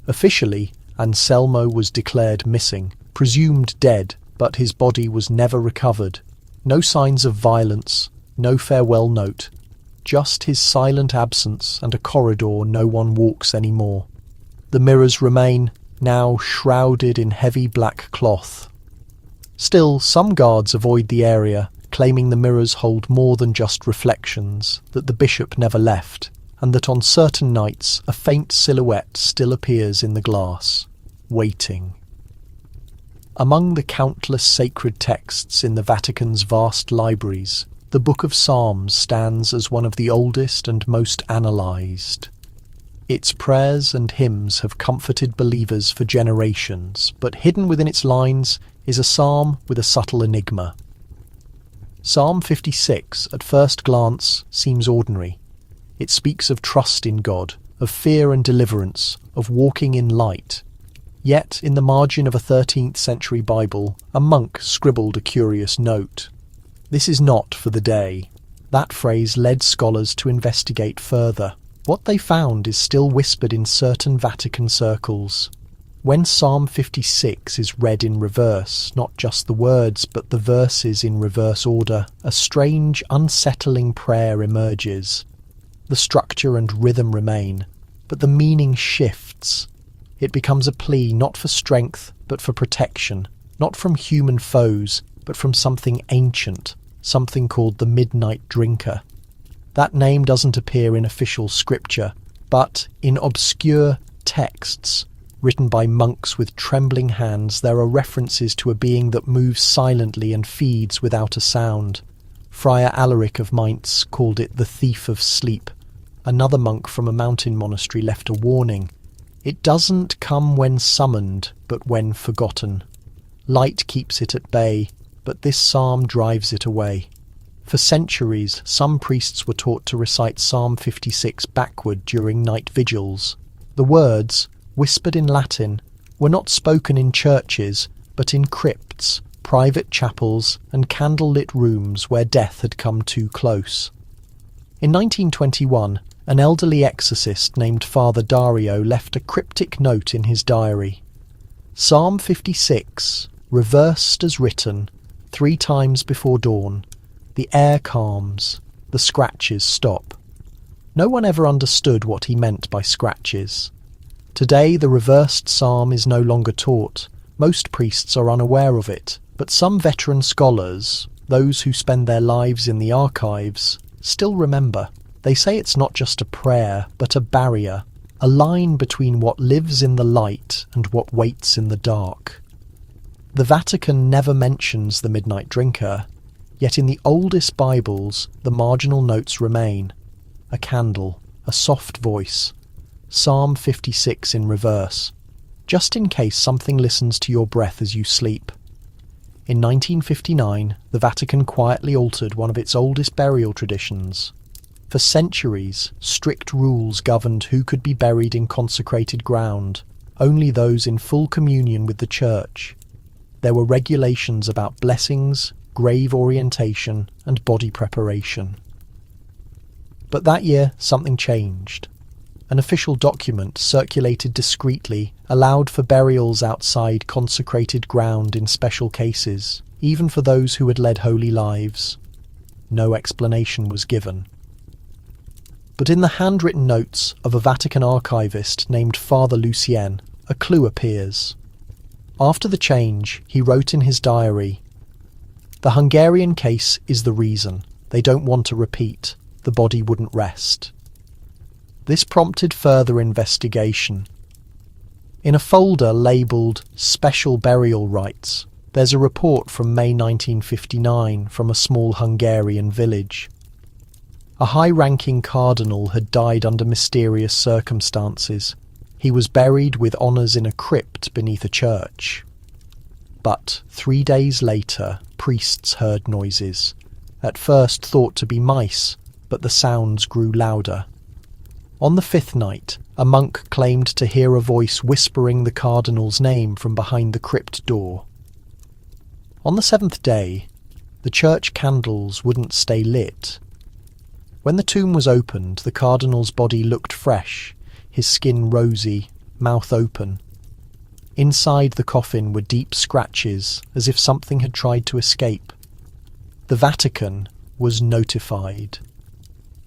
Officially, Anselmo was declared missing, presumed dead, but his body was never recovered. No signs of violence, no farewell note, just his silent absence and a corridor no one walks anymore. The mirrors remain, now shrouded in heavy black cloth. Still, some guards avoid the area, claiming the mirrors hold more than just reflections, that the bishop never left, and that on certain nights a faint silhouette still appears in the glass, waiting. Among the countless sacred texts in the Vatican's vast libraries, the Book of Psalms stands as one of the oldest and most analysed. Its prayers and hymns have comforted believers for generations, but hidden within its lines is a psalm with a subtle enigma. Psalm 56, at first glance, seems ordinary. It speaks of trust in God, of fear and deliverance, of walking in light. Yet, in the margin of a 13th century Bible, a monk scribbled a curious note. This is not for the day. That phrase led scholars to investigate further. What they found is still whispered in certain Vatican circles. When Psalm 56 is read in reverse, not just the words but the verses in reverse order, a strange, unsettling prayer emerges. The structure and rhythm remain, but the meaning shifts. It becomes a plea not for strength but for protection, not from human foes, but from something ancient, something called the Midnight Drinker. That name doesn't appear in official scripture, but in obscure texts, written by monks with trembling hands, there are references to a being that moves silently and feeds without a sound. Friar Alaric of Mainz called it the thief of sleep. Another monk from a mountain monastery left a warning. It doesn't come when summoned, but when forgotten. Light keeps it at bay, but this psalm drives it away. For centuries, some priests were taught to recite Psalm 56 backward during night vigils. The words, whispered in Latin, were not spoken in churches, but in crypts, private chapels, and candle-lit rooms where death had come too close. In 1921, an elderly exorcist named Father Dario left a cryptic note in his diary. Psalm 56, reversed as written, 3 times before dawn. The air calms, the scratches stop. No one ever understood what he meant by scratches. Today the reversed psalm is no longer taught. Most priests are unaware of it, but some veteran scholars, those who spend their lives in the archives, still remember. They say it's not just a prayer, but a barrier, a line between what lives in the light and what waits in the dark. The Vatican never mentions the Midnight Drinker, yet in the oldest Bibles the marginal notes remain. A candle, a soft voice, Psalm 56 in reverse, just in case something listens to your breath as you sleep. In 1959, the Vatican quietly altered one of its oldest burial traditions. For centuries, strict rules governed who could be buried in consecrated ground, only those in full communion with the Church. There were regulations about blessings, grave orientation, and body preparation. But that year, something changed. An official document, circulated discreetly, allowed for burials outside consecrated ground in special cases, even for those who had led holy lives. No explanation was given. But in the handwritten notes of a Vatican archivist named Father Lucien, a clue appears. After the change, he wrote in his diary, "The Hungarian case is the reason. They don't want a repeat. The body wouldn't rest." This prompted further investigation. In a folder labelled Special Burial Rites, there's a report from May 1959 from a small Hungarian village. A high-ranking cardinal had died under mysterious circumstances. He was buried with honours in a crypt beneath a church. But 3 days later, priests heard noises. At first thought to be mice, but the sounds grew louder. On the 5th night, a monk claimed to hear a voice whispering the cardinal's name from behind the crypt door. On the 7th day, the church candles wouldn't stay lit. When the tomb was opened, the cardinal's body looked fresh, his skin rosy, mouth open. Inside the coffin were deep scratches, as if something had tried to escape. The Vatican was notified.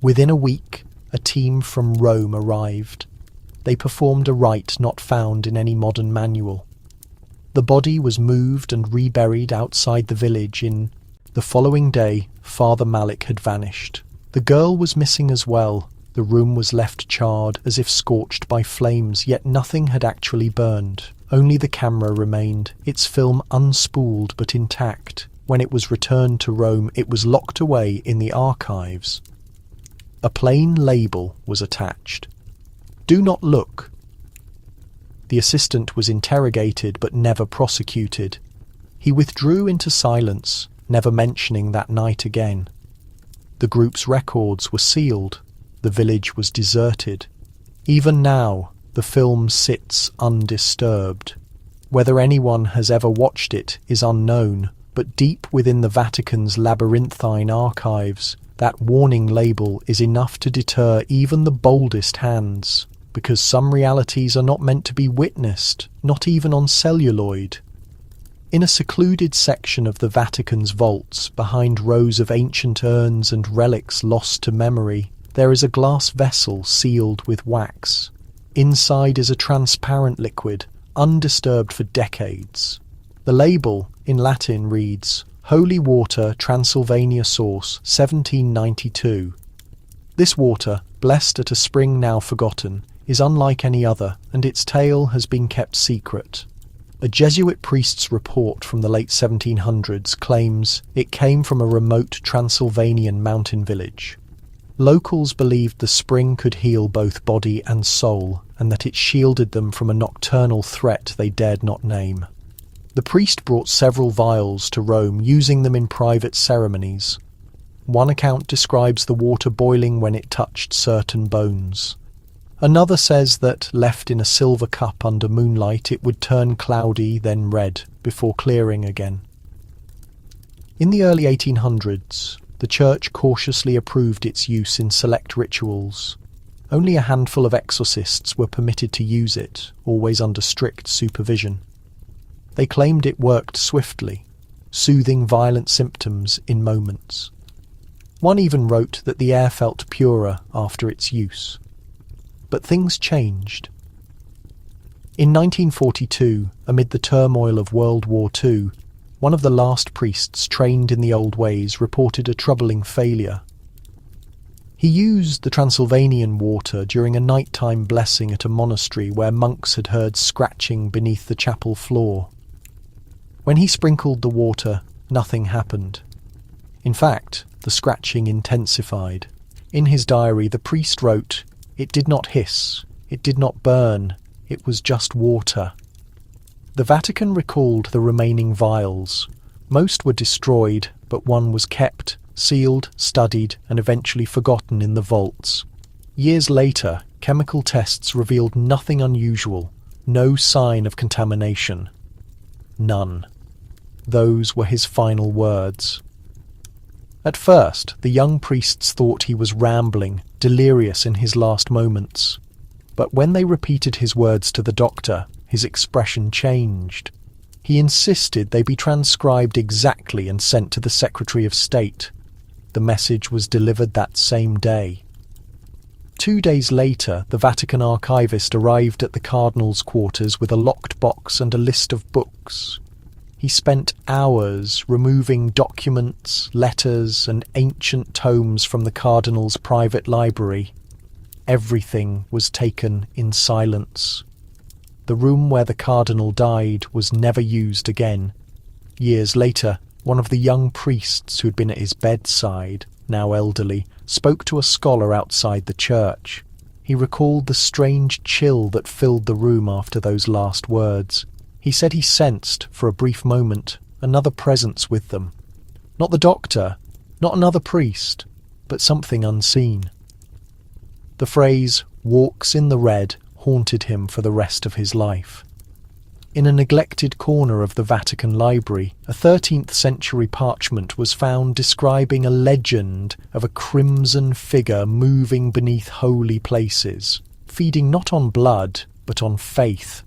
Within a week, a team from Rome arrived. They performed a rite not found in any modern manual. The body was moved and reburied outside the village. The following day, Father Malik had vanished. The girl was missing as well. The room was left charred, as if scorched by flames, yet nothing had actually burned. Only the camera remained, its film unspooled but intact. When it was returned to Rome, it was locked away in the archives. A plain label was attached. "Do not look." The assistant was interrogated but never prosecuted. He withdrew into silence, never mentioning that night again. The group's records were sealed. The village was deserted. Even now, the film sits undisturbed. Whether anyone has ever watched it is unknown, but deep within the Vatican's labyrinthine archives, that warning label is enough to deter even the boldest hands, because some realities are not meant to be witnessed, not even on celluloid. In a secluded section of the Vatican's vaults, behind rows of ancient urns and relics lost to memory, there is a glass vessel sealed with wax. Inside is a transparent liquid, undisturbed for decades. The label, in Latin, reads, "Holy Water, Transylvania Source, 1792. This water, blessed at a spring now forgotten, is unlike any other, and its tale has been kept secret." A Jesuit priest's report from the late 1700s claims it came from a remote Transylvanian mountain village. Locals believed the spring could heal both body and soul, and that it shielded them from a nocturnal threat they dared not name. The priest brought several vials to Rome, using them in private ceremonies. One account describes the water boiling when it touched certain bones. Another says that, left in a silver cup under moonlight, it would turn cloudy, then red, before clearing again. In the early 1800s, the Church cautiously approved its use in select rituals. Only a handful of exorcists were permitted to use it, always under strict supervision. They claimed it worked swiftly, soothing violent symptoms in moments. One even wrote that the air felt purer after its use. But things changed. In 1942, amid the turmoil of World War II, one of the last priests trained in the old ways reported a troubling failure. He used the Transylvanian water during a nighttime blessing at a monastery where monks had heard scratching beneath the chapel floor. When he sprinkled the water, nothing happened. In fact, the scratching intensified. In his diary, the priest wrote, "It did not hiss, it did not burn, it was just water." The Vatican recalled the remaining vials. Most were destroyed, but one was kept, sealed, studied, and eventually forgotten in the vaults. Years later, chemical tests revealed nothing unusual, no sign of contamination. None. Those were his final words. At first, the young priests thought he was rambling, delirious in his last moments. But when they repeated his words to the doctor, his expression changed. He insisted they be transcribed exactly and sent to the Secretary of State. The message was delivered that same day. 2 days later, the Vatican archivist arrived at the cardinal's quarters with a locked box and a list of books. He spent hours removing documents, letters, and ancient tomes from the cardinal's private library. Everything was taken in silence. The room where the cardinal died was never used again. Years later, one of the young priests who'd been at his bedside, now elderly, spoke to a scholar outside the church. He recalled the strange chill that filled the room after those last words. He said he sensed, for a brief moment, another presence with them. Not the doctor, not another priest, but something unseen. The phrase, "walks in the red," haunted him for the rest of his life. In a neglected corner of the Vatican Library, a 13th century parchment was found describing a legend of a crimson figure moving beneath holy places, feeding not on blood, but on faith.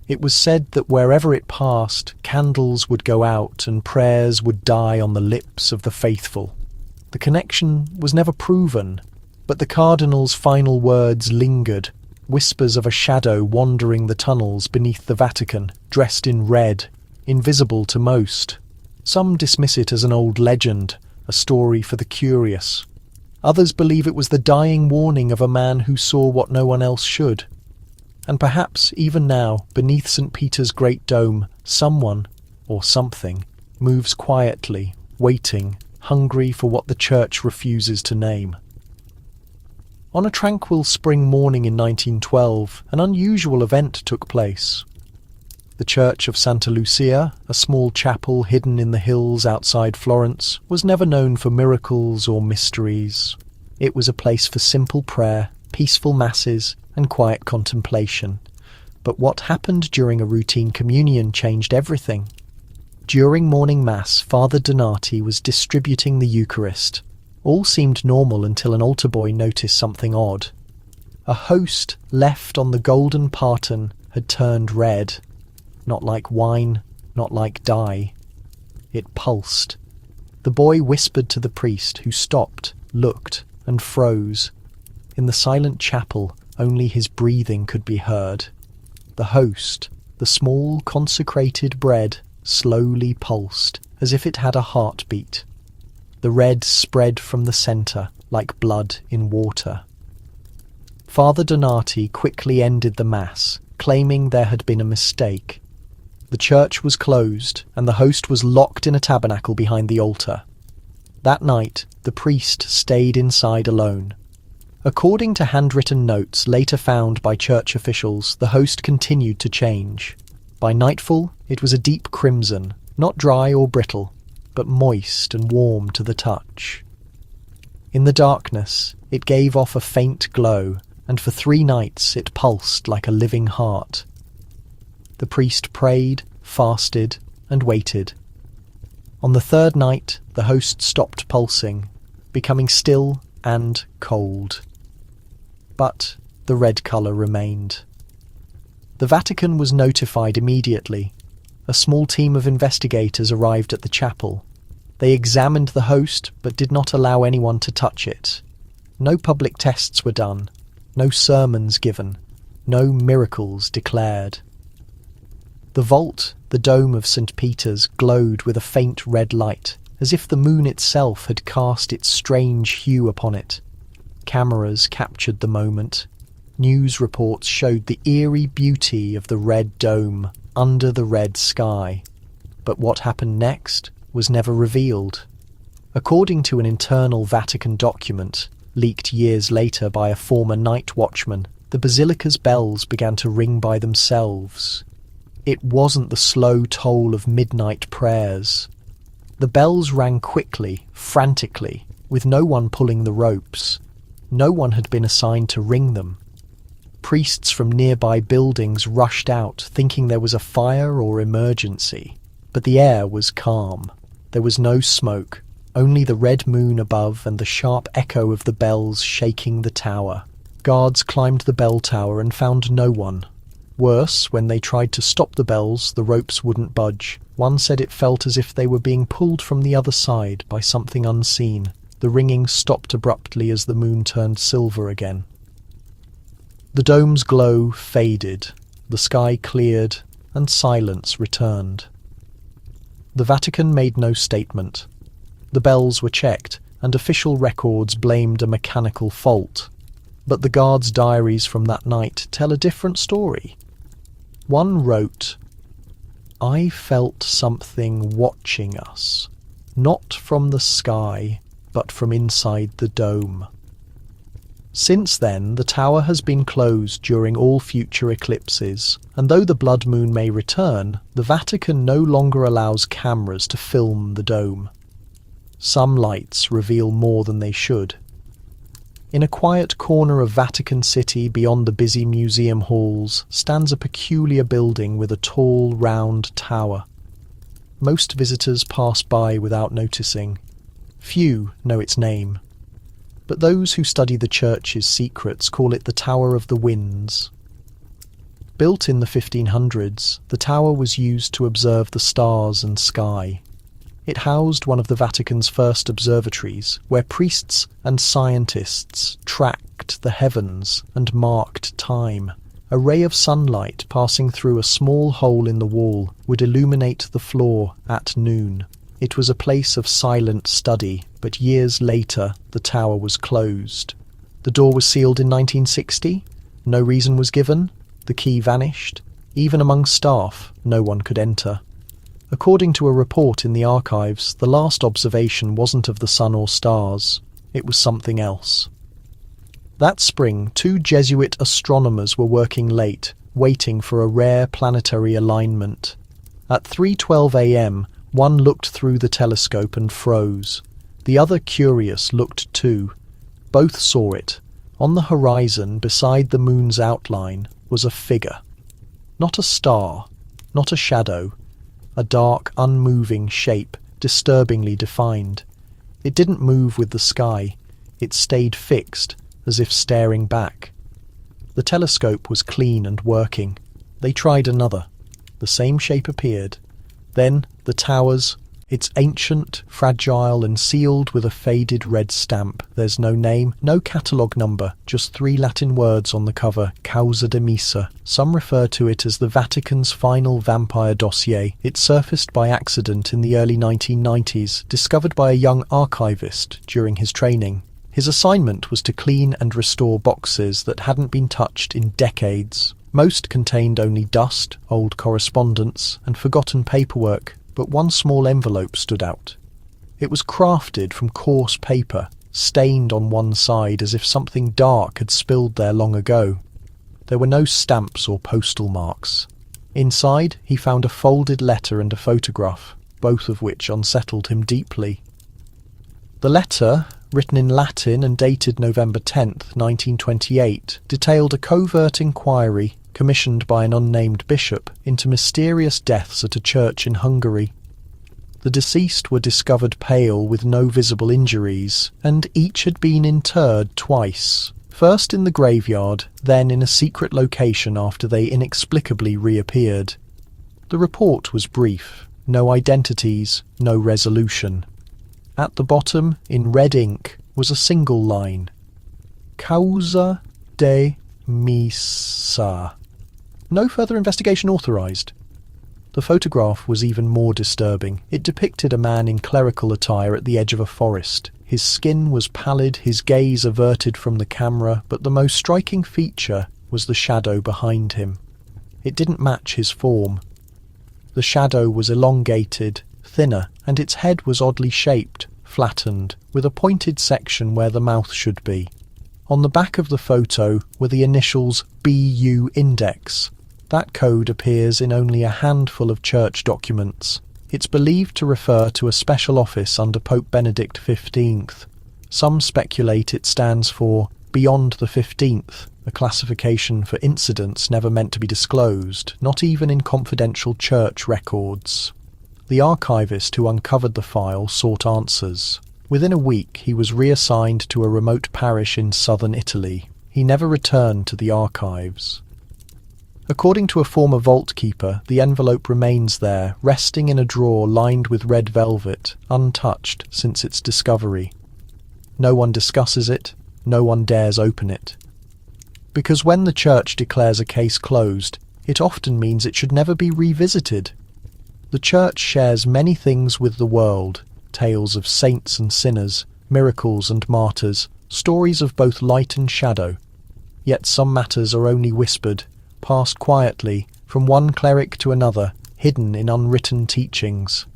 It was said that wherever it passed, candles would go out and prayers would die on the lips of the faithful. The connection was never proven, but the cardinal's final words lingered, whispers of a shadow wandering the tunnels beneath the Vatican, dressed in red, invisible to most. Some dismiss it as an old legend, a story for the curious. Others believe it was the dying warning of a man who saw what no one else should. And perhaps, even now, beneath St. Peter's great dome, someone, or something, moves quietly, waiting, hungry for what the church refuses to name. On a tranquil spring morning in 1912, an unusual event took place. The church of Santa Lucia, a small chapel hidden in the hills outside Florence, was never known for miracles or mysteries. It was a place for simple prayer, peaceful masses, and quiet contemplation. But what happened during a routine communion changed everything. During morning mass, Father Donati was distributing the Eucharist. All seemed normal until an altar boy noticed something odd. A host left on the golden tartan had turned red. Not like wine, not like dye. It pulsed. The boy whispered to the priest, who stopped, looked, and froze. In the silent chapel, only his breathing could be heard. The host, the small consecrated bread, slowly pulsed, as if it had a heartbeat. The red spread from the centre, like blood in water. Father Donati quickly ended the Mass, claiming there had been a mistake. The church was closed, and the host was locked in a tabernacle behind the altar. That night, the priest stayed inside alone. According to handwritten notes later found by church officials, the host continued to change. By nightfall, it was a deep crimson, not dry or brittle, but moist and warm to the touch. In the darkness, it gave off a faint glow, and for 3 nights it pulsed like a living heart. The priest prayed, fasted, and waited. On the 3rd night, the host stopped pulsing, becoming still and cold. But the red colour remained. The Vatican was notified immediately. A small team of investigators arrived at the chapel. They examined the host, but did not allow anyone to touch it. No public tests were done, no sermons given, no miracles declared. The vault, the dome of St. Peter's, glowed with a faint red light, as if the moon itself had cast its strange hue upon it. Cameras captured the moment. News reports showed the eerie beauty of the red dome under the red sky. But what happened next was never revealed. According to an internal Vatican document, leaked years later by a former night watchman, the basilica's bells began to ring by themselves. It wasn't the slow toll of midnight prayers. The bells rang quickly, frantically, with no one pulling the ropes. No one had been assigned to ring them. Priests from nearby buildings rushed out, thinking there was a fire or emergency. But the air was calm. There was no smoke, only the red moon above and the sharp echo of the bells shaking the tower. Guards climbed the bell tower and found no one. Worse, when they tried to stop the bells, the ropes wouldn't budge. One said it felt as if they were being pulled from the other side by something unseen. The ringing stopped abruptly as the moon turned silver again. The dome's glow faded, the sky cleared, and silence returned. The Vatican made no statement. The bells were checked, and official records blamed a mechanical fault. But the guards' diaries from that night tell a different story. One wrote, "I felt something watching us, not from the sky, but from inside the dome." Since then, the tower has been closed during all future eclipses, and though the blood moon may return, the Vatican no longer allows cameras to film the dome. Some lights reveal more than they should. In a quiet corner of Vatican City beyond the busy museum halls stands a peculiar building with a tall, round tower. Most visitors pass by without noticing. Few know its name. But those who study the church's secrets call it the Tower of the Winds. Built in the 1500s, the tower was used to observe the stars and sky. It housed one of the Vatican's first observatories, where priests and scientists tracked the heavens and marked time. A ray of sunlight passing through a small hole in the wall would illuminate the floor at noon. It was a place of silent study, but years later the tower was closed. The door was sealed in 1960. No reason was given. The key vanished. Even among staff, no one could enter. According to a report in the archives, the last observation wasn't of the sun or stars. It was something else. That spring, 2 Jesuit astronomers were working late, waiting for a rare planetary alignment. At 3:12 a.m., one looked through the telescope and froze. The other, curious, looked too. Both saw it. On the horizon, beside the moon's outline, was a figure. Not a star, not a shadow. A dark, unmoving shape, disturbingly defined. It didn't move with the sky. It stayed fixed, as if staring back. The telescope was clean and working. They tried another. The same shape appeared. Then the towers, it's ancient, fragile, and sealed with a faded red stamp. There's no name, no catalogue number, just 3 Latin words on the cover, Causa de Missa. Some refer to it as the Vatican's final vampire dossier. It surfaced by accident in the early 1990s, discovered by a young archivist during his training. His assignment was to clean and restore boxes that hadn't been touched in decades. Most contained only dust, old correspondence, and forgotten paperwork, but one small envelope stood out. It was crafted from coarse paper, stained on one side as if something dark had spilled there long ago. There were no stamps or postal marks. Inside, he found a folded letter and a photograph, both of which unsettled him deeply. The letter, written in Latin and dated November 10th, 1928, detailed a covert inquiry commissioned by an unnamed bishop into mysterious deaths at a church in Hungary. The deceased were discovered pale with no visible injuries, and each had been interred twice, first in the graveyard, then in a secret location after they inexplicably reappeared. The report was brief, no identities, no resolution. At the bottom, in red ink, was a single line. Causa de Missa. No further investigation authorised. The photograph was even more disturbing. It depicted a man in clerical attire at the edge of a forest. His skin was pallid, his gaze averted from the camera, but the most striking feature was the shadow behind him. It didn't match his form. The shadow was elongated, thinner, and its head was oddly shaped, flattened, with a pointed section where the mouth should be. On the back of the photo were the initials BU Index. That code appears in only a handful of church documents. It's believed to refer to a special office under Pope Benedict XV. Some speculate it stands for Beyond the 15th, a classification for incidents never meant to be disclosed, not even in confidential church records. The archivist who uncovered the file sought answers. Within a week, he was reassigned to a remote parish in southern Italy. He never returned to the archives. According to a former vault keeper, the envelope remains there, resting in a drawer lined with red velvet, untouched since its discovery. no one discusses it, no one dares open it. Because when the Church declares a case closed, it often means it should never be revisited. The Church shares many things with the world, tales of saints and sinners, miracles and martyrs, stories of both light and shadow. Yet some matters are only whispered, passed quietly, from one cleric to another, hidden in unwritten teachings.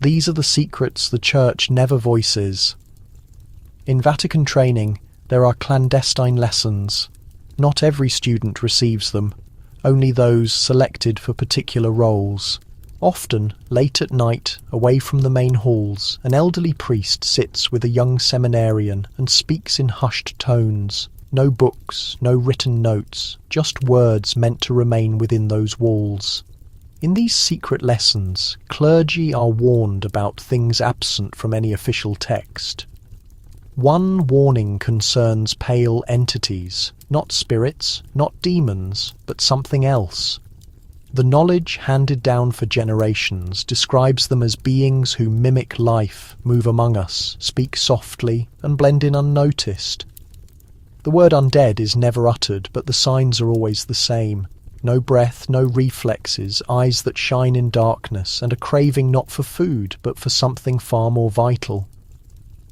These are the secrets the Church never voices. In Vatican training, there are clandestine lessons. Not every student receives them, only those selected for particular roles. Often, late at night, away from the main halls, an elderly priest sits with a young seminarian and speaks in hushed tones. No books, no written notes, just words meant to remain within those walls. In these secret lessons, clergy are warned about things absent from any official text. One warning concerns pale entities, not spirits, not demons, but something else. The knowledge handed down for generations describes them as beings who mimic life, move among us, speak softly, and blend in unnoticed. The word undead is never uttered, but the signs are always the same. No breath, no reflexes, eyes that shine in darkness, and a craving not for food, but for something far more vital.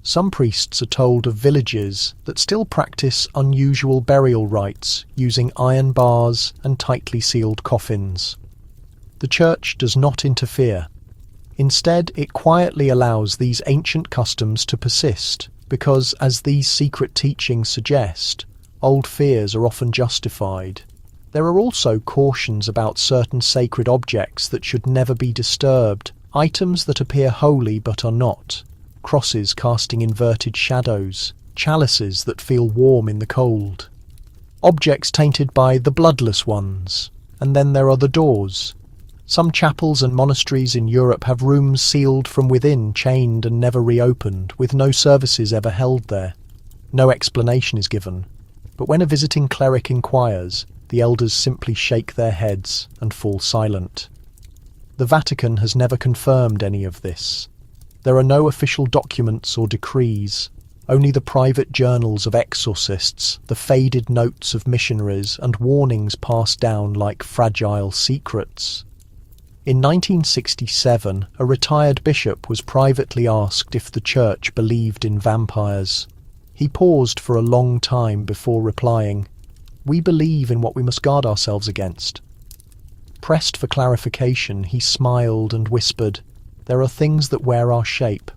Some priests are told of villages that still practice unusual burial rites using iron bars and tightly sealed coffins. The Church does not interfere. Instead, it quietly allows these ancient customs to persist because, as these secret teachings suggest, old fears are often justified. There are also cautions about certain sacred objects that should never be disturbed, items that appear holy but are not. Crosses casting inverted shadows, chalices that feel warm in the cold. Objects tainted by the bloodless ones. And then there are the doors. Some chapels and monasteries in Europe have rooms sealed from within, chained and never reopened, with no services ever held there. No explanation is given. But when a visiting cleric inquires, the elders simply shake their heads and fall silent. The Vatican has never confirmed any of this. There are no official documents or decrees, only the private journals of exorcists, the faded notes of missionaries, and warnings passed down like fragile secrets. In 1967, a retired bishop was privately asked if the Church believed in vampires. He paused for a long time before replying, "We believe in what we must guard ourselves against." Pressed for clarification, he smiled and whispered, "There are things that wear our shape."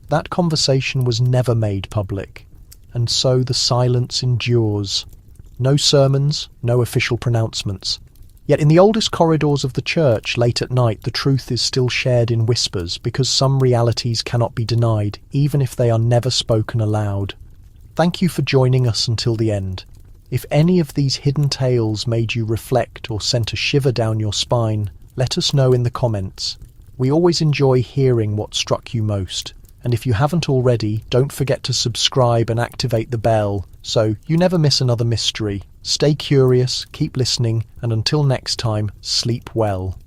That conversation was never made public, and so the silence endures. No sermons, no official pronouncements. Yet in the oldest corridors of the Church, late at night, the truth is still shared in whispers, because some realities cannot be denied, even if they are never spoken aloud. Thank you for joining us until the end. If any of these hidden tales made you reflect or sent a shiver down your spine, let us know in the comments. We always enjoy hearing what struck you most, and if you haven't already, don't forget to subscribe and activate the bell so you never miss another mystery. Stay curious, keep listening, and until next time, sleep well.